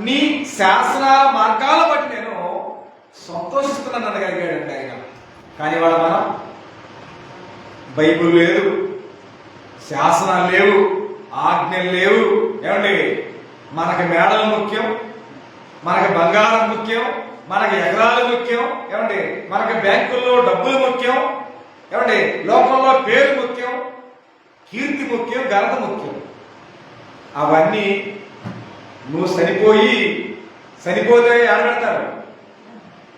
నీ శాసనాల మార్గాల బట్టి నేను సంతోషిస్తున్నాను అనగలిగాడండి ఆయన. కానీ వాళ్ళ మనం బైబుల్ లేదు, శాసనాలు లేవు, ఆజ్ఞలు లేవు. ఏమండి, మనకి మేడలు ముఖ్యం, మనకి బంగారం ముఖ్యం, మనకి ఎకరాలు ముఖ్యం, ఏమండి, మనకి బ్యాంకుల్లో డబ్బులు ముఖ్యం, ఏమండి, లోకంలో పేరు ముఖ్యం, కీర్తి ముఖ్యం, ఘనత ముఖ్యం. అవన్నీ నువ్వు చనిపోతే ఆడబెడతారు.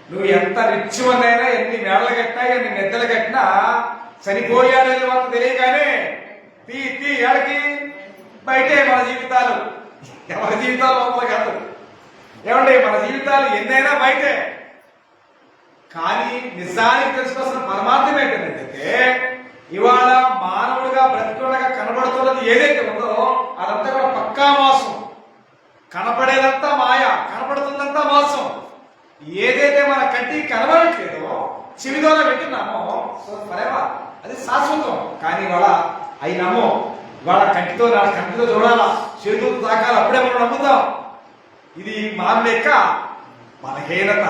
నువ్వు ఎంత రిచ్ అయినా, ఎన్ని మేడలు కట్టినా, ఎన్ని నిద్రలు కట్టినా చనిపోయాడని వాళ్ళకి తెలియగానే ఏడకి బయటే మన జీవితాలు. ఎవరి జీవితాలు లోపల కాదు, ఏమండి, మన జీవితాలు ఎన్నైనా బయటే. కానీ నిజానికి తెలుసుకోవాల్సిన పరమార్థం ఏంటంటే, ఇవాళ మానవుడిగా బ్రతికుండగా కనబడుతున్నది ఏదైతే ఉందో అదంతా కూడా పక్కా మోసం. కనపడేదంతా మాయ, కనపడుతుందంతా మోసం. ఏదైతే మన కంటికి కనబడట్లేదో, చెవిదోలో పెట్టినామో అది శాశ్వతం. కానీ వాళ్ళ అవి నమ్మో, వాళ్ళ కంటితో చూడాలా, చేతులతో తాకాలి, అప్పుడే మనం నమ్ముతాం. ఇది మానవుడి యొక్క బలహీనత.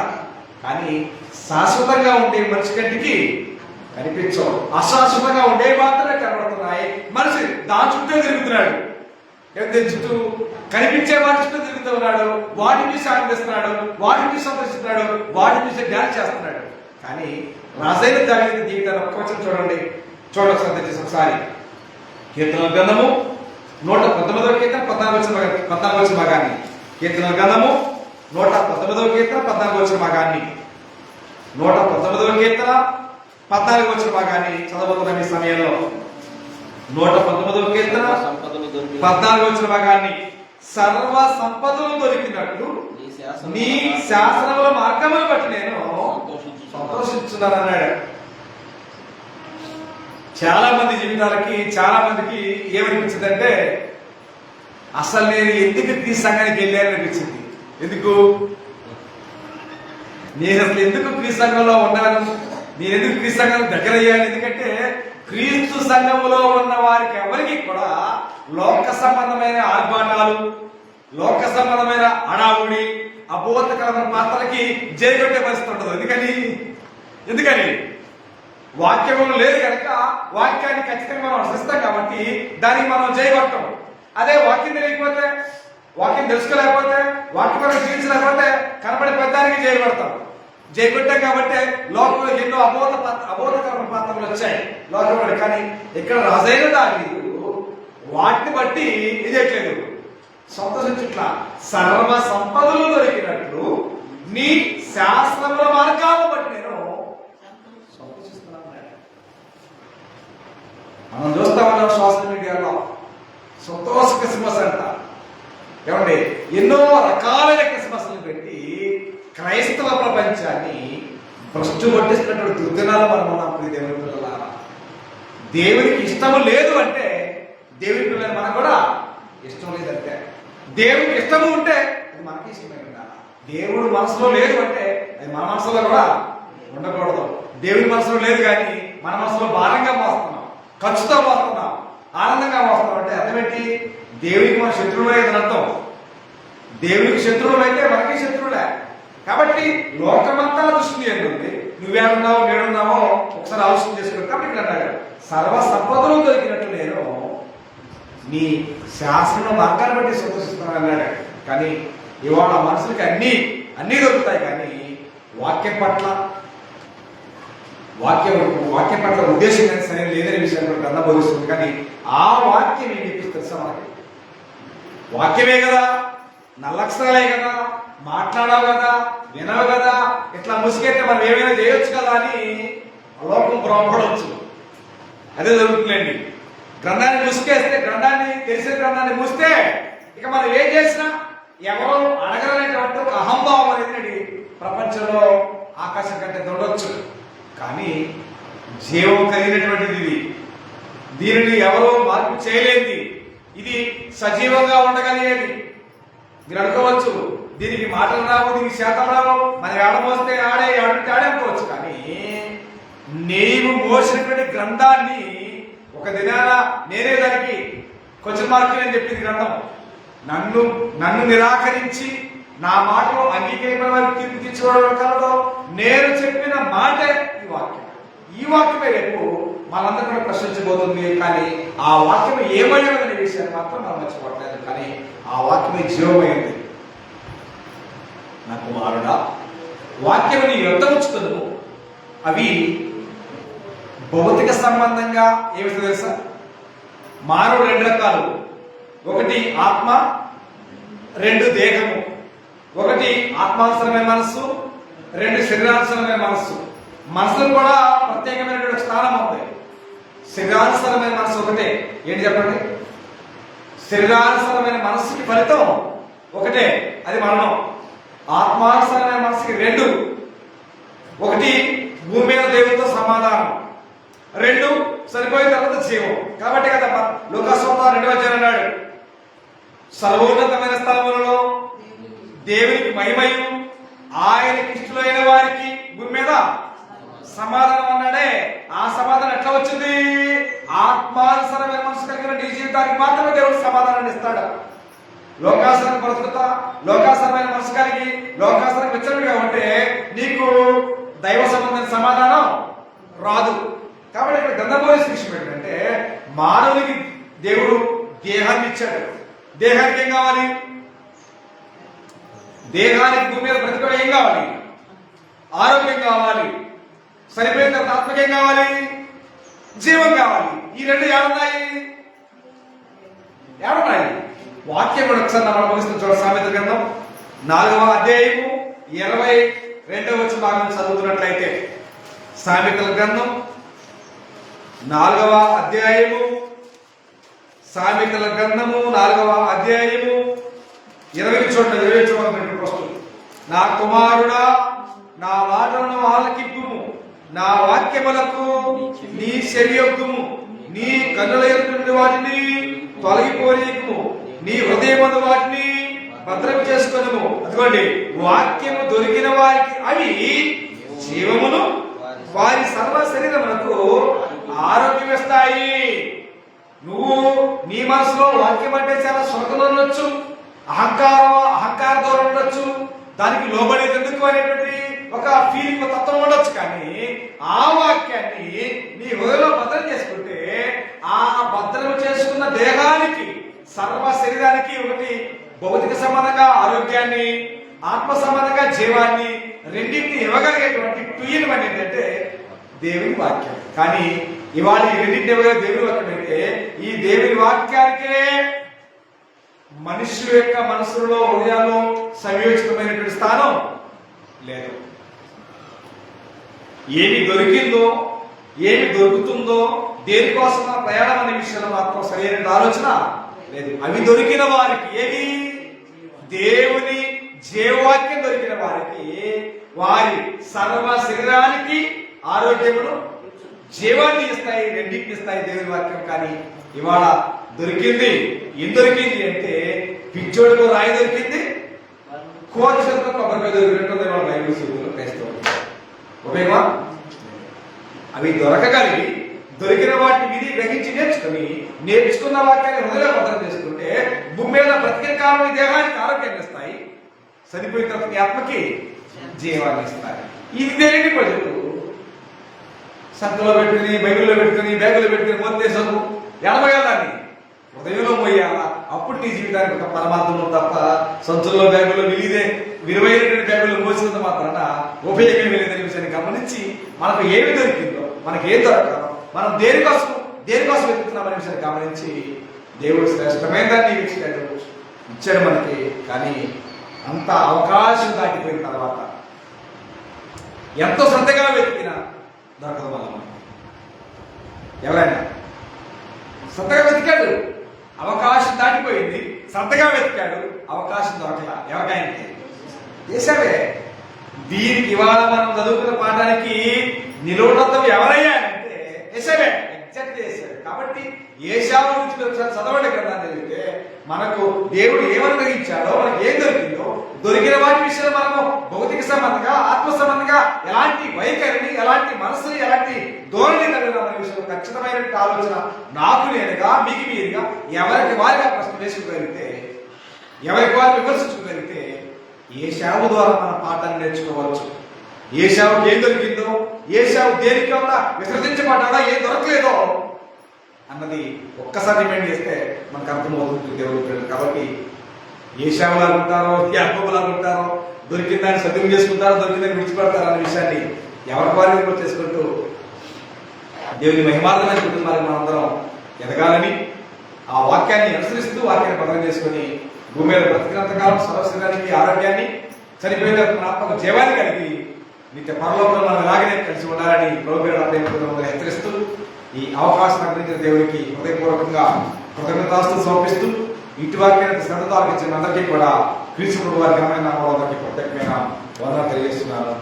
కానీ శాశ్వతంగా ఉండే మనిషి కంటికి కనిపించవు. అశాశ్వతంగా ఉండే మాత్రమే కనబడుతున్నాయి. మనిషి దాని చుట్టూ తిరుగుతున్నాడు. ఎవరి చుట్టూ? కనిపించే వాటి చుట్టూ తిరుగుతూ ఉన్నాడు. వాటిని చూసి ఆనందిస్తున్నాడు, వాటిని చూసి సంతోషిస్తున్నాడు, వాటిని చూసి డ్యాన్స్ చేస్తున్నాడు. కానీ రాజైన దావీదు జీవితాన్ని ఒక్క వచనం చూడండి. చూడొచ్చు ఒకసారి. కీర్తనల గ్రంథము 119వ కీర్తన 14వ భాగాన్ని. కీర్తనల గ్రంథము 119వ కీర్తన 14వ భాగాన్ని. 119వ కీర్తన 14వ భాగాన్ని చదవబోతున్న ఈ సమయంలో 119వ కీర్తన 14వ భాగాన్ని. సర్వ సంపదలు దొరికినట్లు నీ శాసనముల మార్గమును బట్టి నేను సంతోషిస్తున్నాను అన్నాడు. చాలా మంది జీవితాలకి, చాలా మందికి ఏమనిపించిందంటే, అసలు నేను ఎందుకు క్రీస్తు సంఘానికి వెళ్ళాను అనిపించింది. ఎందుకు? నేను అసలు ఎందుకు క్రీస్తు సంఘంలో ఉన్నాను, నేను ఎందుకు క్రీస్తు సంఘానికి దగ్గర అయ్యాను? ఎందుకంటే క్రీస్తు సంఘములో ఉన్న వారికి ఎవరికి కూడా లోక సంబంధమైన ఆర్భాటాలు, లోక సంబంధమైన అడావుడి, అబోధకరమైన పాత్రలకి జయగొట్టే పరిస్థితి ఉండదు. ఎందుకని వాక్యము లేదు కనుక వాక్యాన్ని ఖచ్చితంగా మనం అనుసరిస్తాం కాబట్టి దానికి మనం జయగొట్టం. అదే వాక్యం తెలియకపోతే, వాక్యం తెలుసుకోలేకపోతే, వాక్యం జీవించలేకపోతే కనబడే పెద్దానికి జయగొడతాం. జయగొట్టాం కాబట్టి లోకంలో ఎన్నో అబోధకరమైన పాత్రలు వచ్చాయి లోకంలో. కానీ ఇక్కడ రాజైన దావీదు వాటిని బట్టి ఇదేట్లేదు, సంతోషించుట్లా. సర్వ సంపదలు దొరికినట్లు నీ శాస్త్రముల మార్గాలను బట్టి నేను సంతోషిస్తున్నాను. మనం చూస్తా ఉన్నాం సోషల్ మీడియాలో సంతోష క్రిస్మస్ అంట. ఏమండి, ఎన్నో రకాలైన క్రిస్మస్లు పెట్టి క్రైస్తవ ప్రపంచాన్ని భ్రష్టు పట్టిస్తున్నటువంటి దుర్దినాలు మనం ఉన్నాం. దేవుని పిల్లలారా, దేవునికి ఇష్టము లేదు అంటే దేవుని పిల్లలు మనకు కూడా ఇష్టం లేదంటే, దేవునికి ఇష్టము ఉంటే అది మనకి ఇష్టమై ఉండాలి. దేవుడు మనసులో లేదు అంటే అది మన మనసులో కూడా ఉండకూడదు. దేవుని మనసులో లేదు కానీ మన మనసులో భారంగా మోస్తున్నాం, ఖర్చుతో మోస్తున్నాం, ఆనందంగా మోస్తున్నాం అంటే అర్థం ఏంటి? దేవునికి మన శత్రువులు లేదని అర్థం. దేవునికి శత్రువులు అయితే మనకి శత్రువులే. కాబట్టి లోకమంతా దృష్టి ఏంటంటే నువ్వేడున్నావో నేడున్నావో ఒకసారి ఆలోచన చేసుకోండి. కాబట్టి ఇక్కడ అన్నాడు, సర్వ సంపదలు దొరికినట్టు నేను నీ శాస్త్రం మార్గాన్ని బట్టి సంతోషిస్తున్నాను అన్నాడు. కానీ ఇవాళ మనుషులకి అన్నీ దొరుకుతాయి, కానీ వాక్యం పట్ల ఉద్దేశం కానీ సరే లేదనే విషయాన్ని గ్రంథ బోధిస్తుంది. కానీ ఆ వాక్యం ఏం చెప్పి తెలుసా? మనకి వాక్యమే కదా, నల్లక్షరాలే కదా, మాట్లాడావు కదా, వినవు కదా, ఇట్లా ముసుకెత్తే మనం ఏమైనా చేయొచ్చు కదా అని లోకం భ్రమపడవచ్చు. అదే జరుగుతుందండి. గ్రంథాన్ని ముసుకేస్తే, తెలిసిన గ్రంథాన్ని మూస్తే ఇక మనం ఏం చేసినా ఎవరో అడగలనేటువంటి ఒక అహంభావం అనేది ప్రపంచంలో ఆకాశం కంటే దొరకవచ్చు. కానీ జీవం కలిగినటువంటిది దీనిని ఎవరో మార్పు చేయలేనిది, ఇది సజీవంగా ఉండగలిగేది. మీరు అనుకోవచ్చు దీనికి మాటలు రావు, దీనికి శాతం రావు, మనం ఆడమోస్తే ఆడేసుకోవచ్చు. కానీ నీవు మోసినటువంటి గ్రంథాన్ని ఒక దినాన నేనే దానికి కొంచెం మార్కులు అని చెప్పింది గ్రంథం. నన్ను నిరాకరించి నా మాటలు అంగీకరించిన వారికి తీర్పు తీర్చుకోవడం కలదో నేను చెప్పిన మాటే ఈ వాక్యమే రేపు మనందరూ కూడా ప్రశ్నించబోతుంది. కానీ ఆ వాక్యం ఏమైనదనే విషయాన్ని మాత్రం మనం మర్చిపోవట్లేదు. కానీ ఆ వాక్యమే జీవమైంది. నా కుమారుడా, వాక్యం నీ యొద్ద ఉంచుతుంది. అవి భౌతిక సంబంధంగా ఏమిటో తెలుసా? మానవుడు 2 రకాలు. ఒకటి ఆత్మ, 2 దేహము. ఒకటి ఆత్మానుసరమైన మనస్సు, 2 శరీరానుసరమైన మనస్సు. మనసులో కూడా ప్రత్యేకమైనటువంటి స్థానం ఉంది. శరీరానుసరమైన మనస్సు ఒకటే. ఏంటి చెప్పండి? శరీరానుసరమైన మనస్సుకి ఫలితం ఒకటే, అది మరణం. ఆత్మానుసరమైన మనసుకి 2. ఒకటి భూమి మీద దేవుడితో సమాధానం, 2 సరిపోయిన తర్వాత జీవం. కాబట్టి కదా లోకాసువార్త 2వ అధ్యాయం అన్నాడు, సర్వోన్నతమైన స్థలములలో దేవునికి మహిమయు ఆయనకి ఇష్టమైన వారికి భూమి మీద సమాధానం అన్నాడే. ఆ సమాధానం ఎట్లా వచ్చింది? ఆత్మానుసరమైన మనసు కలిగిన నీ జీవితానికి మాత్రమే దేవుడు సమాధానాన్ని ఇస్తాడు. లోకాసరం బ్రతుకుతా, లోకాసరమైన మనసు కలిగి లోకాసరం విచ్చలుగా ఉంటే నీకు దైవ సంబంధమైన సమాధానం రాదు. కాబట్టి ఇక్కడ గంధమోని విషయం ఏంటంటే మానవునికి దేవుడు దేహాన్ని ఇచ్చాడు. దేహానికి ఏం కావాలి? దేహానికి భూమి మీద బ్రతకడం ఏం కావాలి? ఆరోగ్యం కావాలి. సరిపోయిన తర్వాత ఆత్మకి ఏం కావాలి? జీవం కావాలి. ఈ రెండు ఏడున్నాయి? వాక్యం కూడా ఒకసారి మనం ముగిస్తుంది చూడ. సామెత గ్రంథం 4వ అధ్యాయము 22వ వచనం భాగం చదువుతున్నట్లయితే, సామెతల గ్రంథం 4వ అధ్యాయము, సామెతల గ్రంథము 4వ అధ్యాయము 20 చూడండి. 20 చూడండి ప్రశ్నలు. నా కుమారుడా, నా మాటలను ఆలకింపుము, నా వాక్యములకు నీ చెవియొగ్గుము, నీ కన్నుల ఎదుటి వాటిని తొలగిపోనీయకుము, నీ హృదయమందు వాటిని భద్రం చేసుకొనుము. అదిగోండి, వాక్యము దొరికిన వారికి అవి జీవమును, వారి సర్వ శరీరములకు ఆరోగ్యం ఇస్తాయి. నువ్వు నీ మనసులో వాక్యం అంటే చాలా స్వతంత్రం ఉండొచ్చు, అహంకార ధోరణి ఉండొచ్చు, దానికి లోబడేది ఎందుకు అనేటువంటి ఒక ఫీలింగ్ తత్వం ఉండొచ్చు. కానీ ఆ వాక్యాన్ని నీ హృదయంలో భద్రం చేసుకుంటే ఆ భద్రం చేసుకున్న దేహానికి, సర్వ శరీరానికి ఒకటి భౌతిక సంబంధంగా ఆరోగ్యాన్ని, ఆత్మ సంబంధంగా జీవాన్ని రెండింటిని ఇవ్వగలిగేటువంటి ట్యూన్ ఏంటంటే దేవుని వాక్యం. కానీ ఇవాళ ఈ రెండింటిని ఇవ్వగలిగే దేవుని వాక్యం అయితే ఈ దేవుని వాక్యానికే మనుషుల యొక్క మనసులో, హృదయాల్లో సంయోజితమైనటువంటి స్థానం లేదు. ఏమి దొరికిందో, ఏమి దొరుకుతుందో, దేనికోసం ప్రయాణం అనే విషయంలో మాత్రం సరైన ఆలోచన లేదు. అవి దొరికిన వారికి, ఏది దేవుని జీవవాక్యం దొరికిన వారికి, వారి సర్వ శరీరానికి ఆరోగ్యమును, జీవాన్ని ఇస్తాయి, రెండింటిని ఇస్తాయి దేవుని వాక్యం. కానీ ఇవాళ దొరికింది, ఏం దొరికింది అంటే పిచ్చోడికి రాయి దొరికింది, కోరికతో కొబ్బరికాయ దొరికినట్టు బైబిల్ సూర్యులు క్రైస్తవులు ఉపయోగమా? అవి దొరకగలిగి దొరికిన వాటిని విధి గ్రహించి నేర్చుకున్న వాక్యాన్ని హృదయ భద్రం చేసుకుంటే భూమి మీద బ్రతికే కాలం ఈ దేహానికి ఆరోగ్యాన్ని ఇస్తాయి, చనిపోయిన తర్వాత ఆత్మకి జీవాన్ని ఇస్తాయి. ఇది దేని ప్రజలు సంతలో పెట్టుకుని, బైబిల్లో పెట్టుకుని, బ్యాగులో పెట్టుకుని మోదేశము ఎడమగలని హృదయంలో పోయాలా. అప్పుడు నీ జీవితానికి ఒక పరమాత్మను తప్ప సంచుల్లో, బ్యాగుల్లో విలువైనటువంటి బ్యాగుల్లో మోసినంత మాత్రాన ఉపయోగం లేదని విషయాన్ని గమనించి మనకు ఏమి దొరికిందో, మనకి ఏం దొరకాలో, మనం దేనికోసం వెతుకుతున్నామనే విషయాన్ని గమనించి దేవుడు శ్రేష్టమైన దాన్ని ఇచ్చాడు మనకి. కానీ అంత అవకాశం దాటిపోయిన తర్వాత ఎంతో శ్రద్ధగా వెతికినా దొరకదు. మనం ఎవరైనా శ్రద్ధగా వెతికాడు, అవకాశం దాటిపోయింది, శ్రద్ధగా వెతికాడు, అవకాశం దొరకలా. ఎవరికైనా చేశావే. దీనికి ఇవాళ మనం చదువుకున్న పాఠానికి నిలువటం ఎవరయ్యా అంటే ఏసావే, ఎగ్జాక్ట్ చేశాడు. కాబట్టి ఏశావు గురించి చదవండి కదా తెలిస్తే మనకు దేవుడు ఏమని గ్రహించాడో, మనకి ఏం దొరికిందో, దొరికిన వాటి విషయంలో మనము భౌతిక సంబంధంగా, ఆత్మ సంబంధంగా ఎలాంటి వైఖరిని, ఎలాంటి మనసుని, ఎలాంటి ధోరణి కలిగిన విషయంలో ఖచ్చితమైన ఆలోచన నాకు నేనుగా, మీకు మీరుగా ఎవరికి వారిగా ప్రశ్న వేసుకోగలిగితే, ఎవరికి వారు విమర్శించుకోగలిగితే ఏశావు ద్వారా మన పాఠాన్ని నేర్చుకోవచ్చు. ఏశావుకి ఏం దొరికిందో, ఏశావు దేనికి వల్ల విసర్జించబడ్డాడో, ఏం దొరకలేదో అన్నది ఒక్కసారి రిమైండ్ చేస్తే మనకు అర్థమవుతుంది దేవుడు. కాబట్టి ఏశావులా ఉంటారో, యాకోబులా ఉంటారో, దొరికిన దాన్ని సద్వినియోగం చేసుకుంటారో, దొరికిందని విడిచిపెడతారో అనే విషయాన్ని ఎవరికి వారిని చేసుకుంటూ దేవుని మహిమార్థమైన కుటుంబాలకు మనందరం ఎదగాలని, ఆ వాక్యాన్ని అనుసరిస్తూ వాక్యాన్ని బదలం చేసుకుని భూమి మీద బ్రతికినంతకాలం సర్వశరీరానికి ఆరోగ్యాన్ని, చనిపోయిన ఆత్మకు జీవాన్ని కలిగి నిత్య పరలోకంలో మనం ఇలాగనే కలిసి ఉండాలని ప్రభుత్వం హెచ్చరిస్తూ ఈ అవకాశం అందించిన దేవుడికి హృదయపూర్వకంగా కృతజ్ఞతాస్తులు సమర్పిస్తూ ఇటు వాక్యాన్ని శ్రద్ధతో ఆలకించిన అందరికీ కూడా క్రీస్తు వారి ఘనమైన నామములో ప్రత్యేకమైన వందనాలు తెలియజేస్తున్నాను.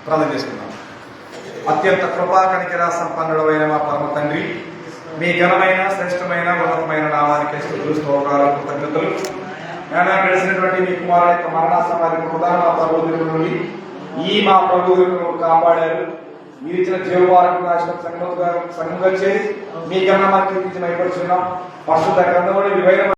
ప్రార్థన చేసుకున్నాను. అత్యంత కృపా కనికర సంపన్నుడైన మా పరమ తండ్రి, మీ ఘనమైన, శ్రేష్టమైన, ఉన్నతమైన నామానికి స్తుతులు, స్తోత్రాలు, కృతజ్ఞతలు. నేను గడిచినటువంటి మీ కుమారుని యొక్క మరణాసమాధికి కూడా మా ప్రభువుల నుండి మా ప్రభువులను కాపాడారు. మీరు ఇచ్చిన జీవవారకు సంఘంగా చేరి మీ ఘనమాన్ని కీర్తించి మైపడుచున్నాం. పరిశుద్ధ గ్రంథంలో విలువైన